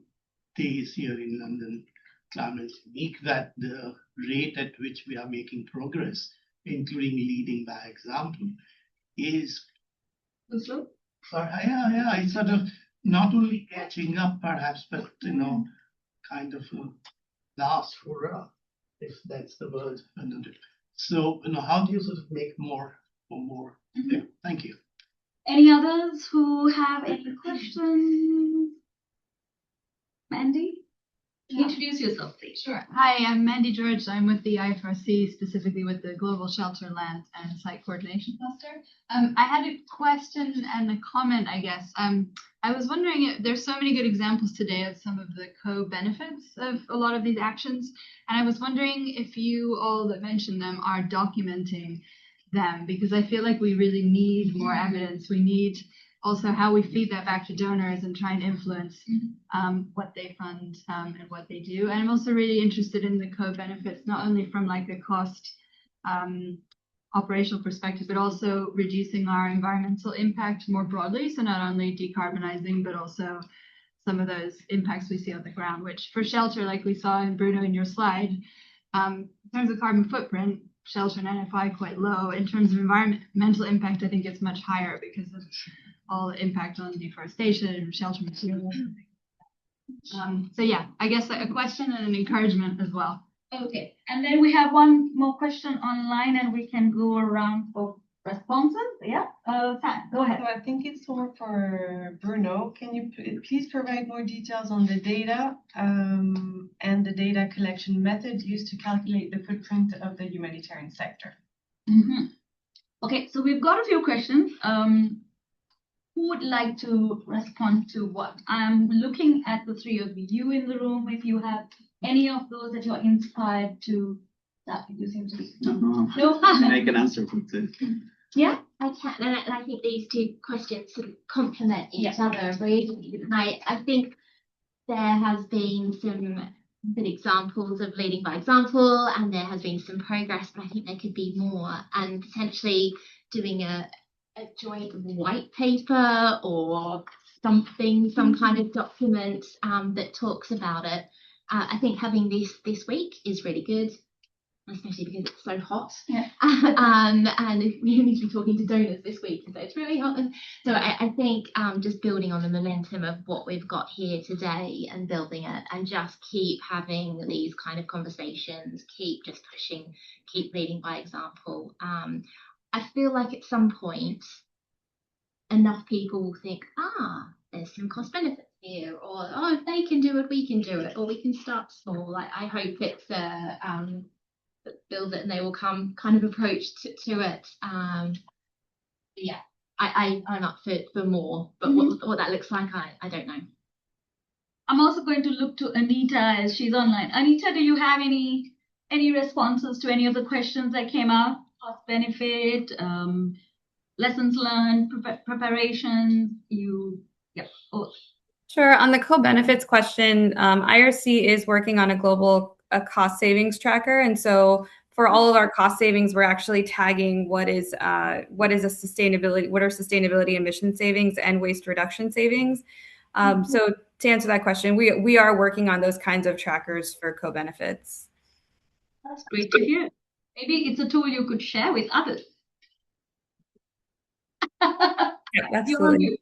J: days here in London Climate Week that the rate at which we are making progress, including leading by example, is it's sort of not only catching up perhaps, but kind of a last hurrah, if that's the word. So how do you sort of make more or more? Yeah, thank you.
A: Any others who have any questions? Mandy? Introduce yourself, please.
K: Sure. Hi, I'm Mandy George. I'm with the IFRC, specifically with the Global Shelter, Land and Site Coordination Cluster. I had a question and a comment, I guess. I was wondering if there's so many good examples today of some of the co-benefits of a lot of these actions. And I was wondering if you all that mentioned them are documenting them, because I feel like we really need more evidence. We need also how we feed that back to donors and try and influence what they fund and what they do. And I'm also really interested in the co-benefits, not only from like a cost operational perspective, but also reducing our environmental impact more broadly. So not only decarbonizing, but also some of those impacts we see on the ground, which for shelter, like we saw in Bruno in your slide, in terms of carbon footprint, shelter and NFI quite low. In terms of environmental impact, I think it's much higher because of all the impact on deforestation and shelter materials. So yeah, I guess a question and an encouragement as well.
A: Okay, and then we have one more question online and we can go around for responses. Yeah, Sam, go ahead.
L: So I think it's more for Bruno. Can you please provide more details on the data and the data collection method used to calculate the footprint of the humanitarian sector?
A: Okay, so we've got a few questions. Who would like to respond to what? I'm looking at the three of you in the room. If you have any of those that you're inspired to, that you seem to be.
I: No. I can answer for this.
G: Yeah, I can. And I think these two questions sort of complement each other really. I think there has been some good examples of leading by example, and there has been some progress, but I think there could be more, and potentially doing a joint white paper or something, some kind of document that talks about it. I think having this week is really good, especially because it's so hot.
A: Yeah.
G: And we need to be talking to donors this week, so it's really hot. And so I think just building on the momentum of what we've got here today and building it, and just keep having these kind of conversations, keep just pushing, keep leading by example. I feel like at some point enough people will think, there's some cost benefits here, or if they can do it, we can do it, or we can start small. I hope it's build it and they will come kind of approach to it. Yeah, I'm up for more, but what that looks like, I don't know.
A: I'm also going to look to Anita as she's online. Anita, do you have any responses to any of the questions that came up? Cost benefit, lessons learned, preparations,
F: Sure. On the co-benefits question, IRC is working on a global cost savings tracker. And so for all of our cost savings, we're actually tagging what are sustainability emission savings and waste reduction savings. So to answer that question, we are working on those kinds of trackers for co-benefits.
A: That's great to hear. Maybe it's a tool you could share with others.
F: Yeah, absolutely.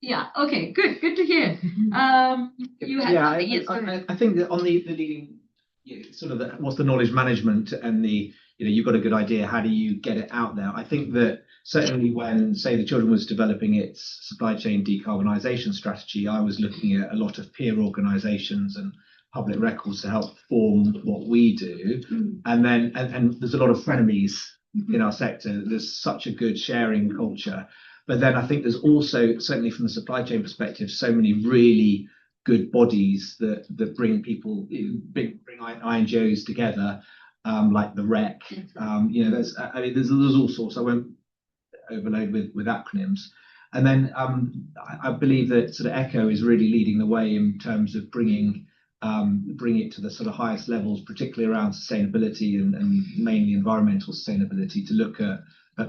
A: Yeah. Okay. Good. Good to hear. You had something. Yes,
H: I think that on the leading, sort of what's the knowledge management and the, you've got a good idea. How do you get it out there? I think that certainly when, say, the Children was developing its supply chain decarbonisation strategy, I was looking at a lot of peer organisations and public records to help form what we do. And then and there's a lot of frenemies in our sector. There's such a good sharing culture. But then I think there's also, certainly from the supply chain perspective, so many really good bodies that bring people, bring INGOs together, like the REC. There's all sorts. I won't overload with acronyms. And then I believe that sort of ECHO is really leading the way in terms of bringing it to the sort of highest levels, particularly around sustainability and mainly environmental sustainability, to look at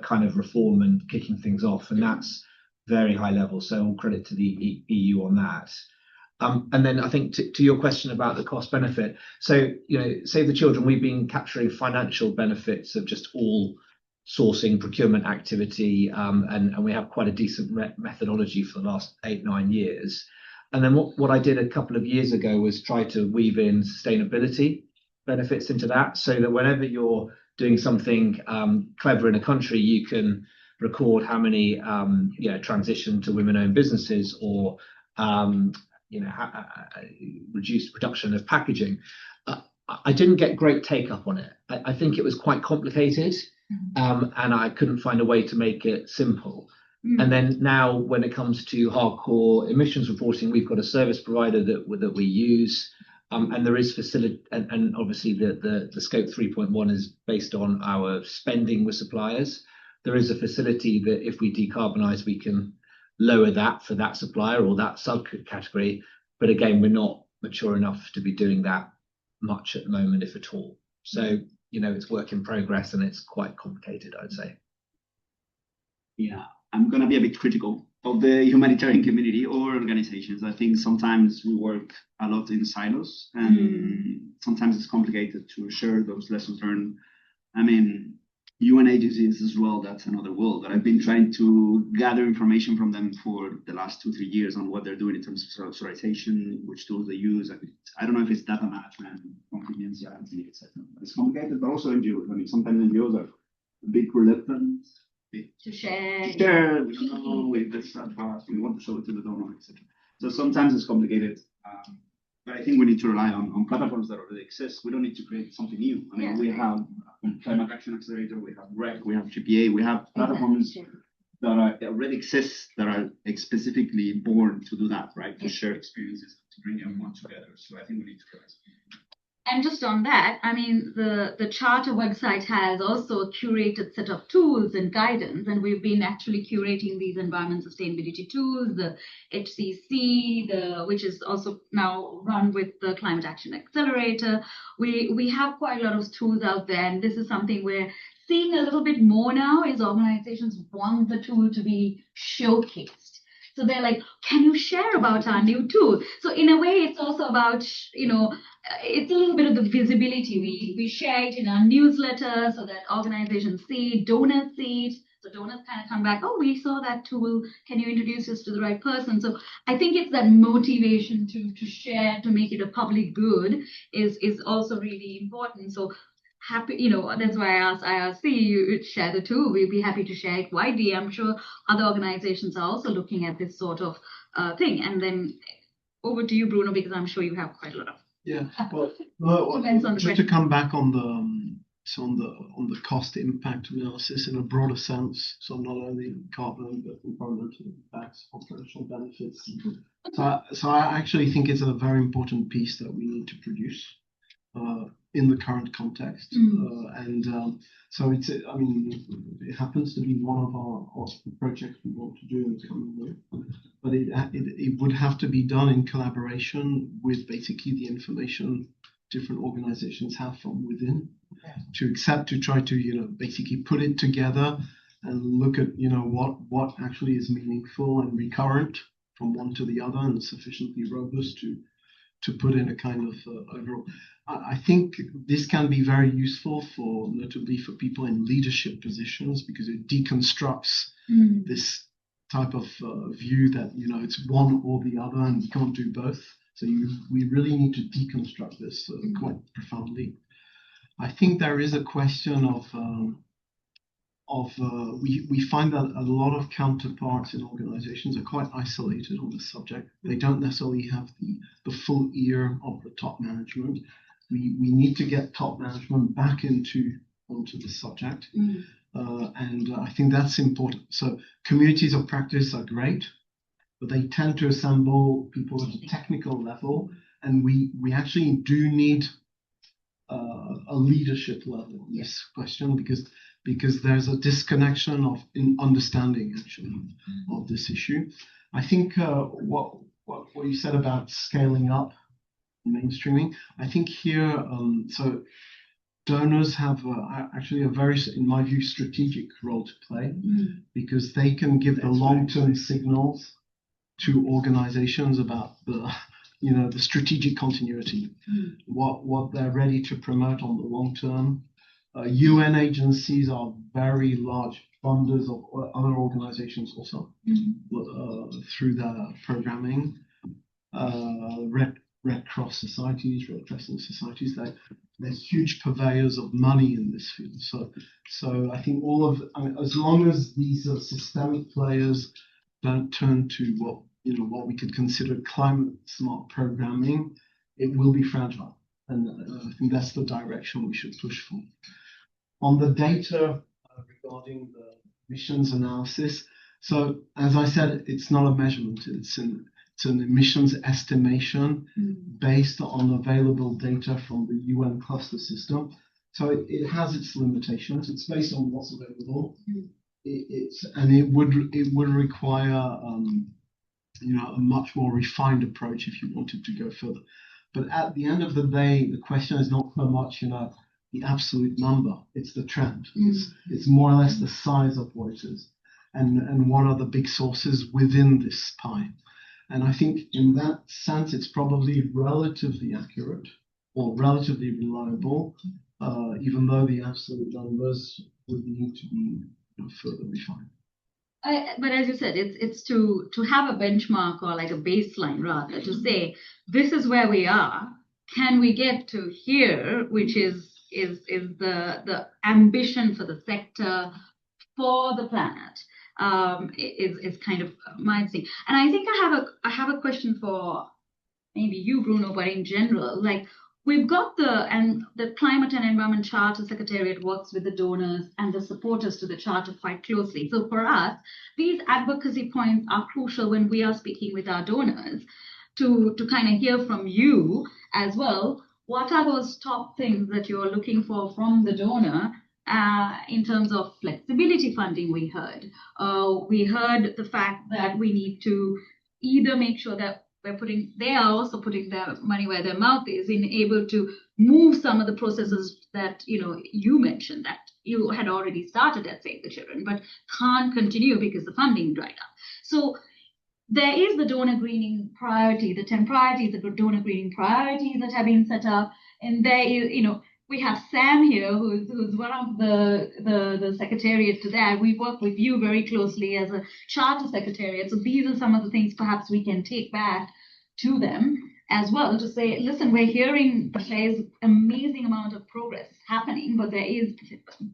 H: kind of reform and kicking things off. And that's very high level. So all credit to the EU on that. And then I think to your question about the cost benefit. So, Save the Children, we've been capturing financial benefits of just all sourcing procurement activity. And we have quite a decent methodology for the last 8-9 years. And then what I did a couple of years ago was try to weave in sustainability benefits into that, so that whenever you're doing something clever in a country, you can record how many transition to women-owned businesses or reduced production of packaging. I didn't get great take up on it. I think it was quite complicated, and I couldn't find a way to make it simple. And then now, when it comes to hardcore emissions reporting, we've got a service provider that we use, and there is facility, and obviously the scope 3.1 is based on our spending with suppliers. There is a facility that if we decarbonise, we can lower that for that supplier or that subcategory. But again, we're not mature enough to be doing that much at the moment, if at all. So, it's work in progress and it's quite complicated, I'd say.
I: Yeah. I'm going to be a bit critical of the humanitarian community or organizations. I think sometimes we work a lot in silos, and sometimes it's complicated to share those lessons learned. I mean, UN agencies as well, that's another world. But I've been trying to gather information from them for the last 2-3 years on what they're doing in terms of authorization, which tools they use. I don't know if it's data management, confidentiality, etc. It's complicated, but also NGOs. I mean, sometimes NGOs are a bit reluctant
A: to share.
I: We don't know, this advanced, we want to show it to the donor, etc. So sometimes it's complicated. But I think we need to rely on platforms that already exist. We don't need to create something new. I mean, we have Climate Action Accelerator, we have REC, we have GPA, we have platforms that already exist, that are specifically born to do that, right? To share experiences, to bring everyone together. So I think we need to create something.
A: And just on that, I mean, the Charter website has also a curated set of tools and guidance, and we've been actually curating these environment sustainability tools, the HCC, which is also now run with the Climate Action Accelerator. We have quite a lot of tools out there, and this is something we're seeing a little bit more now, is organizations want the tool to be showcased. So they're like, can you share about our new tool? So in a way, it's also about, it's a little bit of the visibility. We share it in our newsletter so that organizations see it, donors see it. So donors kind of come back, oh, we saw that tool. Can you introduce us to the right person? So I think it's that motivation to share, to make it a public good is also really important. So happy, that's why I asked IRC, you share the tool. We'd be happy to share it widely. I'm sure other organizations are also looking at this sort of thing. And then over to you, Bruno, because I'm sure you have quite a lot of
E: just to come back on the cost impact analysis in a broader sense. So not only carbon but environmental impacts, operational benefits. So I actually think it's a very important piece that we need to produce in the current context. So it happens to be one of our projects we want to do in the coming year. But it would have to be done in collaboration with basically the information different organizations have from within, to try to basically put it together and look at what actually is meaningful and recurrent from one to the other and sufficiently robust to put in a kind of overall. I think this can be very useful notably for people in leadership positions, because it deconstructs this type of view that it's one or the other and you can't do both. So we really need to deconstruct this quite profoundly. I think there is a question we find that a lot of counterparts in organizations are quite isolated on this subject. They don't necessarily have the full ear of the top management. We need to get top management back onto the subject. And I think that's important. So communities of practice are great, but they tend to assemble people at a technical level. And we actually do need a leadership level in this question, because there's a disconnection in understanding actually of this issue. I think what you said about scaling up mainstreaming, I think here, so donors have actually a very, in my view, strategic role to play, because they can give the long-term signals to organizations about the strategic continuity, what they're ready to promote on the long term. UN agencies are very large funders of other organizations also through their programming. Red Cross societies, Red Crescent societies, they're huge purveyors of money in this field. So I think as long as these systemic players don't turn to what we could consider climate smart programming, it will be fragile. And I think that's the direction we should push for. On the data regarding the emissions analysis, so as I said, it's not a measurement, it's an emissions estimation based on available data from the UN cluster system. So it has its limitations. It's based on what's available. It would require a much more refined approach if you wanted to go further. But at the end of the day, the question is not so much the absolute number. It's the trend. It's more or less the size of what it is, and what are the big sources within this pie. And I think in that sense, it's probably relatively accurate or relatively reliable, even though the absolute numbers would need to be further refined.
A: But as you said, it's to have a benchmark or like a baseline rather, to say this is where we are. Can we get to here, which is the ambition for the sector, for the planet? Is kind of my thing. And I think I have a question for maybe you, Bruno, but in general, like we've got the Climate and Environment Charter Secretariat works with the donors and the supporters to the charter quite closely. So for us, these advocacy points are crucial when we are speaking with our donors to kind of hear from you as well. What are those top things that you're looking for from the donor? In terms of flexibility funding, we heard the fact that we need to either make sure that they are also putting their money where their mouth is, in able to move some of the processes that you mentioned that you had already started at Save the Children, but can't continue because the funding dried up. So there is the donor greening priority, the 10 priorities, the donor greening priorities that have been set up, and there is we have Sam here, who's one of the secretariat to that. We work with you very closely as a charter secretariat. So these are some of the things perhaps we can take back to them as well, to say, listen, we're hearing that there is amazing amount of progress happening, but there is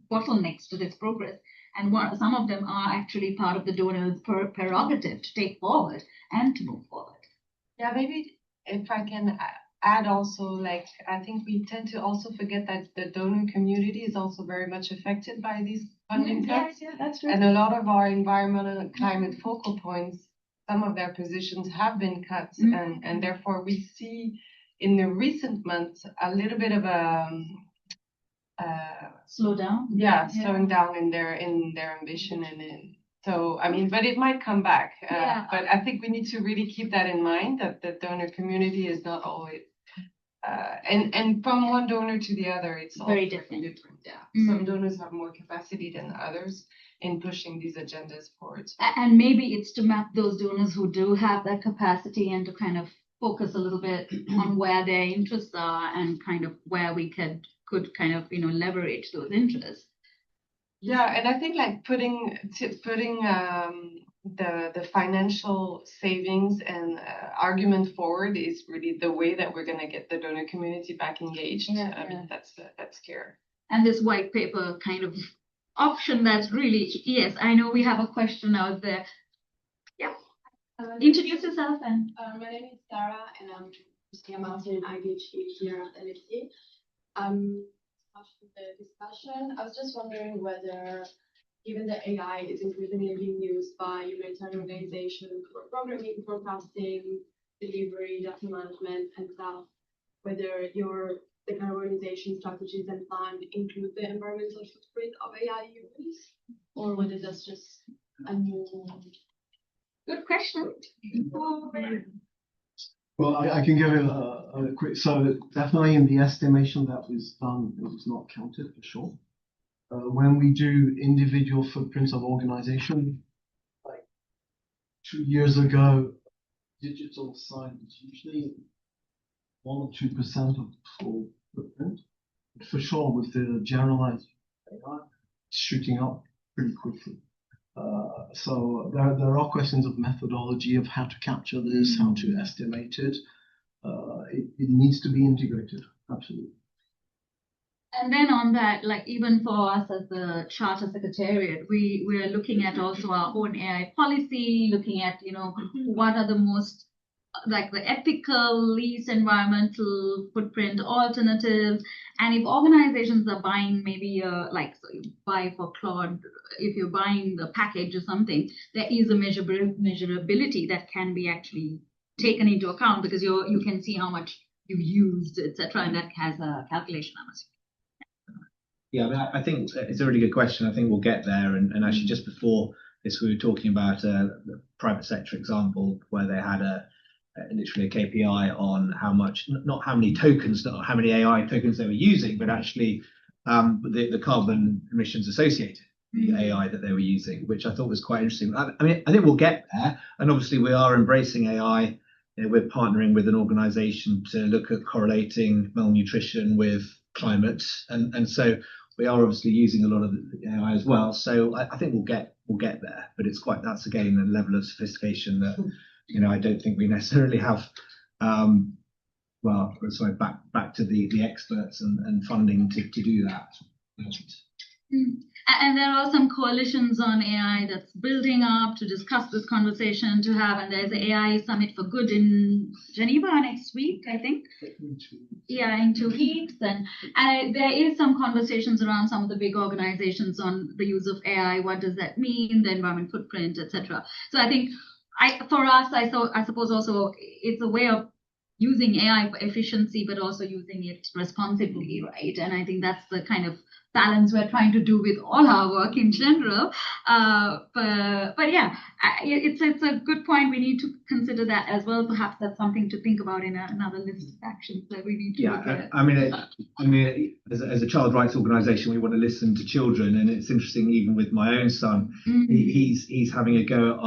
A: bottlenecks to this progress. And some of them are actually part of the donor's prerogative to take forward and to move forward.
L: Yeah, maybe if I can add also, like, I think we tend to also forget that the donor community is also very much affected by these funding cuts.
A: Yeah, that's true.
L: And a lot of our environmental and climate focal points, some of their positions have been cut, and therefore we see in the recent months a little bit of a
A: slow down.
L: Slowing down in their ambition so, I mean, but it might come back. But I think we need to really keep that in mind, that the donor community is not always And from one donor to the other, it's all
A: Very different.
L: Yeah,
A: Mm.
L: some donors have more capacity than others in pushing these agendas forward.
A: And maybe it's to map those donors who do have that capacity and to kind of focus a little bit on where their interests are and kind of where we could kind of, leverage those interests.
L: Yeah, and I think like putting the financial savings and argument forward is really the way that we're going to get the donor community back engaged.
A: Yeah,
L: I mean, that's key.
A: And this white paper kind of option, that's really, yes, I know we have a question out there. Yeah. Introduce yourself. And
M: my name is Sarah, and I'm a master in IDHE here at LCAW. After the discussion, I was just wondering whether, given that AI is increasingly being used by humanitarian organizations for programming, forecasting, delivery, data management, and stuff, whether your decarbonization strategies and plan include the environmental footprint of AI use, or whether that's just a new.
A: Good question.
E: Well, I can give a quick, so definitely in the estimation that was done, it was not counted for sure. When we do individual footprints of organization, like 2 years ago, digital side is usually 1 or 2% of the full footprint. But for sure, with the generalized AI, it's shooting up pretty quickly. So there are questions of methodology of how to capture this, how to estimate it. It needs to be integrated, absolutely.
A: And then on that, like even for us as the Charter Secretariat, we're looking at also our own AI policy, looking at, what are the most, like the ethical, least environmental footprint alternatives. And if organizations are buying maybe so you buy for Claude, if you're buying the package or something, there is a measurability that can be actually taken into account because you can see how much you used, etc. And that has a calculation, I must.
H: Yeah, I think it's a really good question. I think we'll get there. And actually, just before this, we were talking about the private sector example where they had literally a KPI on how much, not how many tokens, not how many AI tokens they were using, but actually the carbon emissions associated with the AI that they were using, which I thought was quite interesting. I mean, I think we'll get there. And obviously, we are embracing AI. We're partnering with an organization to look at correlating malnutrition with climate, and so we are obviously using a lot of the AI as well. So I think we'll get there, but that's again a level of sophistication that I don't think we necessarily have. Back to the experts and funding to do that.
A: And there are some coalitions on AI that's building up to discuss this conversation to have, and there's the AI Summit for Good in Geneva next week, I think. Yeah, in 2 weeks. And there is some conversations around some of the big organizations on the use of AI. What does that mean? The environment footprint, etc. So I think for us, I suppose also it's a way of using AI for efficiency, but also using it responsibly, right? And I think that's the kind of balance we're trying to do with all our work in general. But yeah, it's a good point. We need to consider that as well. Perhaps that's something to think about in another list of actions that we need to look at.
H: I mean, as a child rights organisation, we want to listen to children, and it's interesting. Even with my own son, he's having a go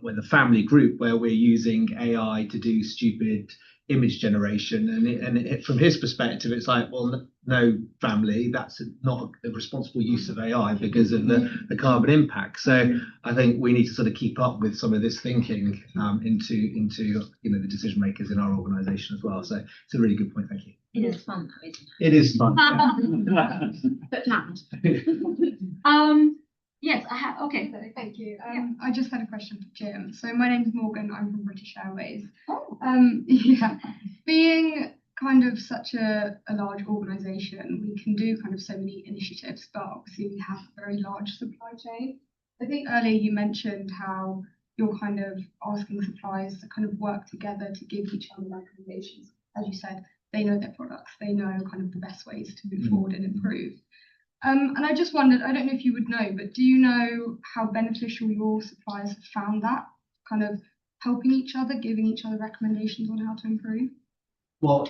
H: with a family group where we're using AI to do stupid image generation, and from his perspective, it's like, well, no, family, that's not a responsible use of AI because of the carbon impact. So I think we need to sort of keep up with some of this thinking into the decision makers in our organisation as well. So it's a really good point. Thank you.
G: It is fun, though, isn't
H: it? It is fun.
G: But not.
A: Yes, I have. Okay, so
N: thank you. I just had a question for Jim. So my name's Morgan. I'm from British Airways.
A: Oh.
N: Being kind of such a large organisation, we can do kind of so many initiatives, but obviously we have a very large supply chain. I think earlier you mentioned how you're kind of asking suppliers to kind of work together to give each other recommendations. As you said, they know their products, they know kind of the best ways to move forward and improve. And I just wondered, I don't know if you would know, but do you know how beneficial your suppliers have found that, kind of helping each other, giving each other recommendations on how to improve?
H: Well,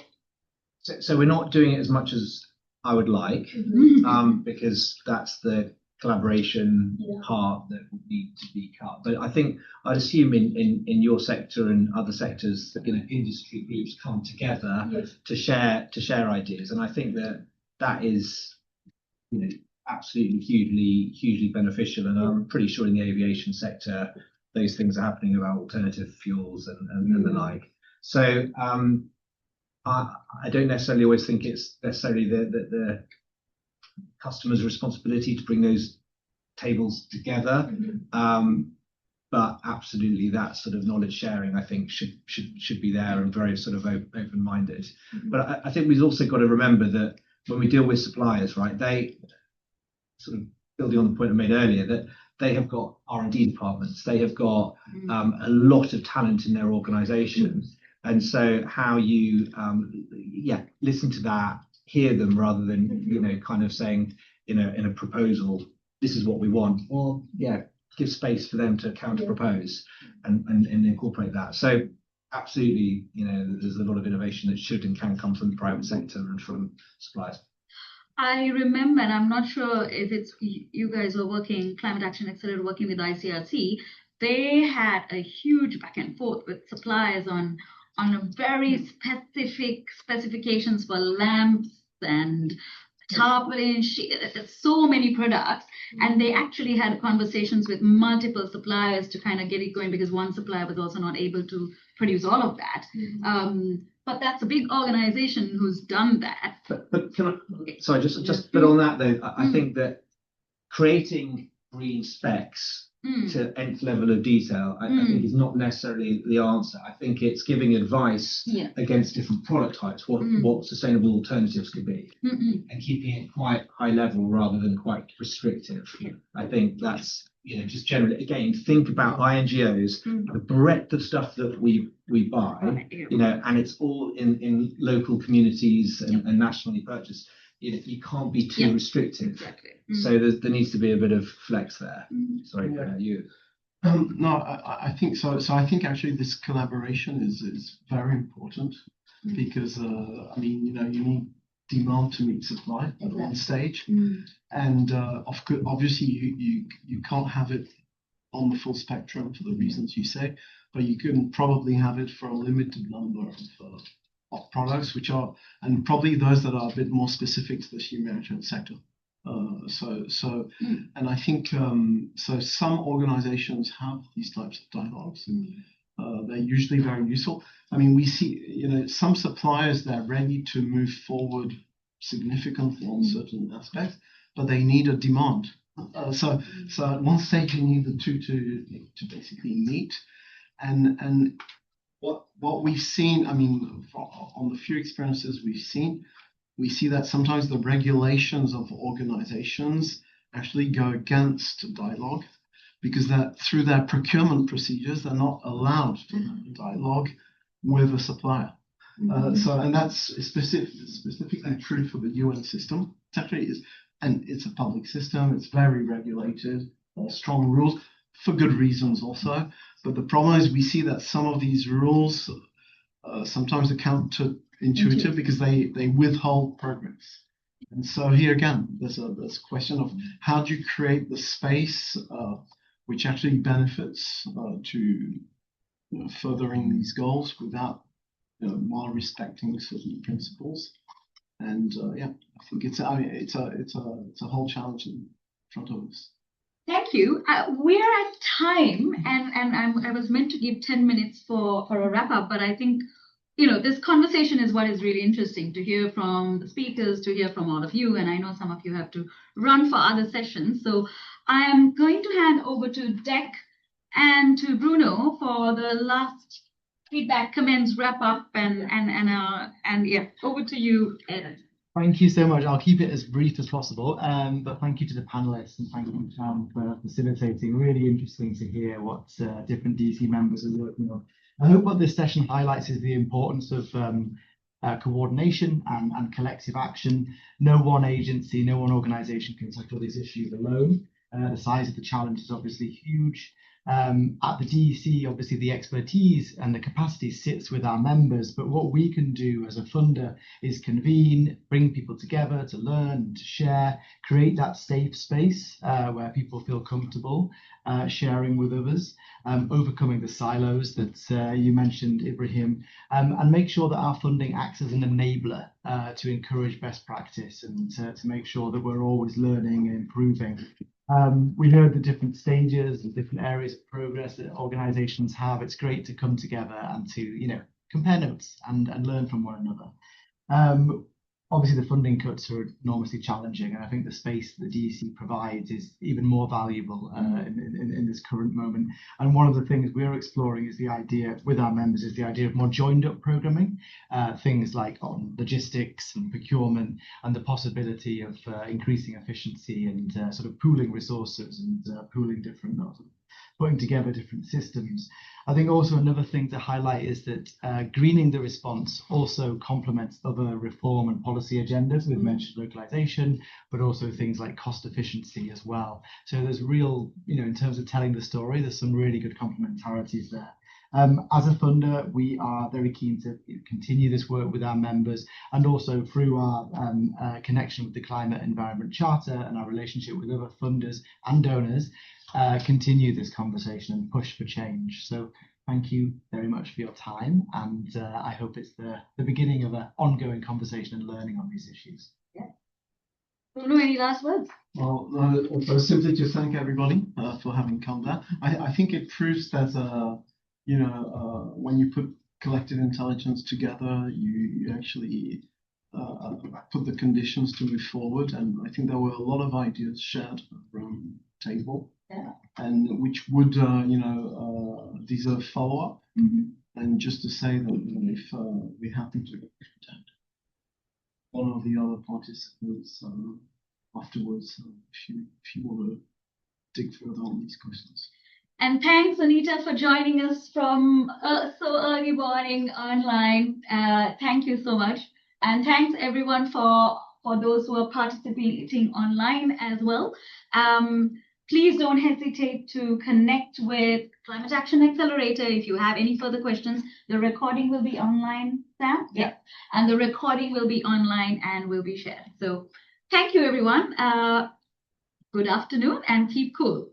H: So we're not doing it as much as I would like, because that's the collaboration part that would need to be cut. But I think I'd assume in your sector and other sectors that industry groups come together to share ideas, and I think that is absolutely hugely beneficial. And I'm pretty sure in the aviation sector those things are happening about alternative fuels and the like. So I don't necessarily always think it's necessarily the customer's responsibility to bring those tables together, but absolutely that sort of knowledge sharing I think should be there, and very sort of open-minded. But I think we've also got to remember that when we deal with suppliers, right, they sort of, building on the point I made earlier, that they have got R&D departments, they have got a lot of talent in their organisation, and so how you listen to that, hear them, rather than kind of saying in a proposal, this is what we want, or give space for them to counter propose and incorporate that. So absolutely, there's a lot of innovation that should and can come from the private sector and from suppliers.
A: I remember, and I'm not sure if it's you guys were working, Climate Action Accelerator working with ICRC, they had a huge back and forth with suppliers on a very specific specifications for lamps and tarpaulin, so many products, and they actually had conversations with multiple suppliers to kind of get it going, because one supplier was also not able to produce all of that. But that's a big organization who's done that.
H: But can I, sorry, just but on that though, I think that creating green specs to nth level of detail, I think is not necessarily the answer. I think it's giving advice against different product types, what sustainable alternatives could be, and keeping it quite high level rather than quite restrictive. I think that's just generally, again, think about INGOs, the breadth of stuff that we buy, and it's all in local communities and nationally purchased. You can't be too restrictive.
A: Exactly.
H: So there needs to be a bit of flex there. Sorry, you.
E: No, I think so. So I think actually this collaboration is very important, because you need demand to meet supply at one stage, and obviously you can't have it on the full spectrum for the reasons you say, but you can probably have it for a limited number of products, which are, and probably those that are a bit more specific to the humanitarian sector. And I think so some organizations have these types of dialogues, and they're usually very useful. I mean, we see some suppliers, they're ready to move forward significantly on certain aspects, but they need a demand. So at one stage you need the two to basically meet, and what we've seen, I mean, on the few experiences we've seen, we see that sometimes the regulations of organizations actually go against dialogue, because that through their procurement procedures, they're not allowed to have a dialogue with a supplier. And that's specifically true for the UN system. It actually is, and it's a public system, it's very regulated, strong rules, for good reasons also. But the problem is we see that some of these rules sometimes are counterintuitive, because they withhold progress. And so here again, there's a question of how do you create the space which actually benefits to furthering these goals without while respecting certain principles. And I think it's a whole challenge in front of us.
A: Thank you. We're at time, and I was meant to give 10 minutes for a wrap up, but I think this conversation is what is really interesting, to hear from the speakers, to hear from all of you, and I know some of you have to run for other sessions. So I am going to hand over to Dec and to Bruno for the last feedback, comments, wrap up, and over to you, Ed.
C: Thank you so much. I'll keep it as brief as possible, but thank you to the panelists, and thank you, for facilitating. Really interesting to hear what different DC members are working on. I hope what this session highlights is the importance of coordination and collective action. No one agency, no one organisation can tackle these issues alone. The size of the challenge is obviously huge. At the DEC, obviously the expertise and the capacity sits with our members, but what we can do as a funder is convene, bring people together to learn, to share, create that safe space where people feel comfortable sharing with others, overcoming the silos that you mentioned, Ibrahim, and make sure that our funding acts as an enabler to encourage best practice and to make sure that we're always learning and improving. We heard the different stages and different areas of progress that organisations have. It's great to come together and to, compare notes and learn from one another. Obviously, the funding cuts are enormously challenging, and I think the space that the DEC provides is even more valuable in this current moment. And one of the things we're exploring is the idea with our members is the idea of more joined up programming, things like on logistics and procurement, and the possibility of increasing efficiency and sort of pooling resources and pooling different putting together different systems. I think also another thing to highlight is that greening the response also complements other reform and policy agendas. We've mentioned localization, but also things like cost efficiency as well. So there's real, in terms of telling the story, there's some really good complementarities there. As a funder, we are very keen to continue this work with our members, and also through our connection with the Climate Environment Charter and our relationship with other funders and donors, continue this conversation and push for change. So thank you very much for your time, and I hope it's the beginning of an ongoing conversation and learning on these issues.
A: Yeah. Bruno, any last words?
E: Well, simply to thank everybody for having come there. I think it proves that when you put collective intelligence together, you actually put the conditions to move forward. And I think there were a lot of ideas shared around the table, and which would deserve follow-up. And just to say that if we happen to contact one of the other participants afterwards, if you want to dig further on these questions.
A: And thanks, Anita, for joining us from so early morning online. Thank you so much. And thanks, everyone, for those who are participating online as well. Please don't hesitate to connect with Climate Action Accelerator if you have any further questions. The recording will be online, Sam? Yeah. And the recording will be online and will be shared. So thank you, everyone. Good afternoon and keep cool.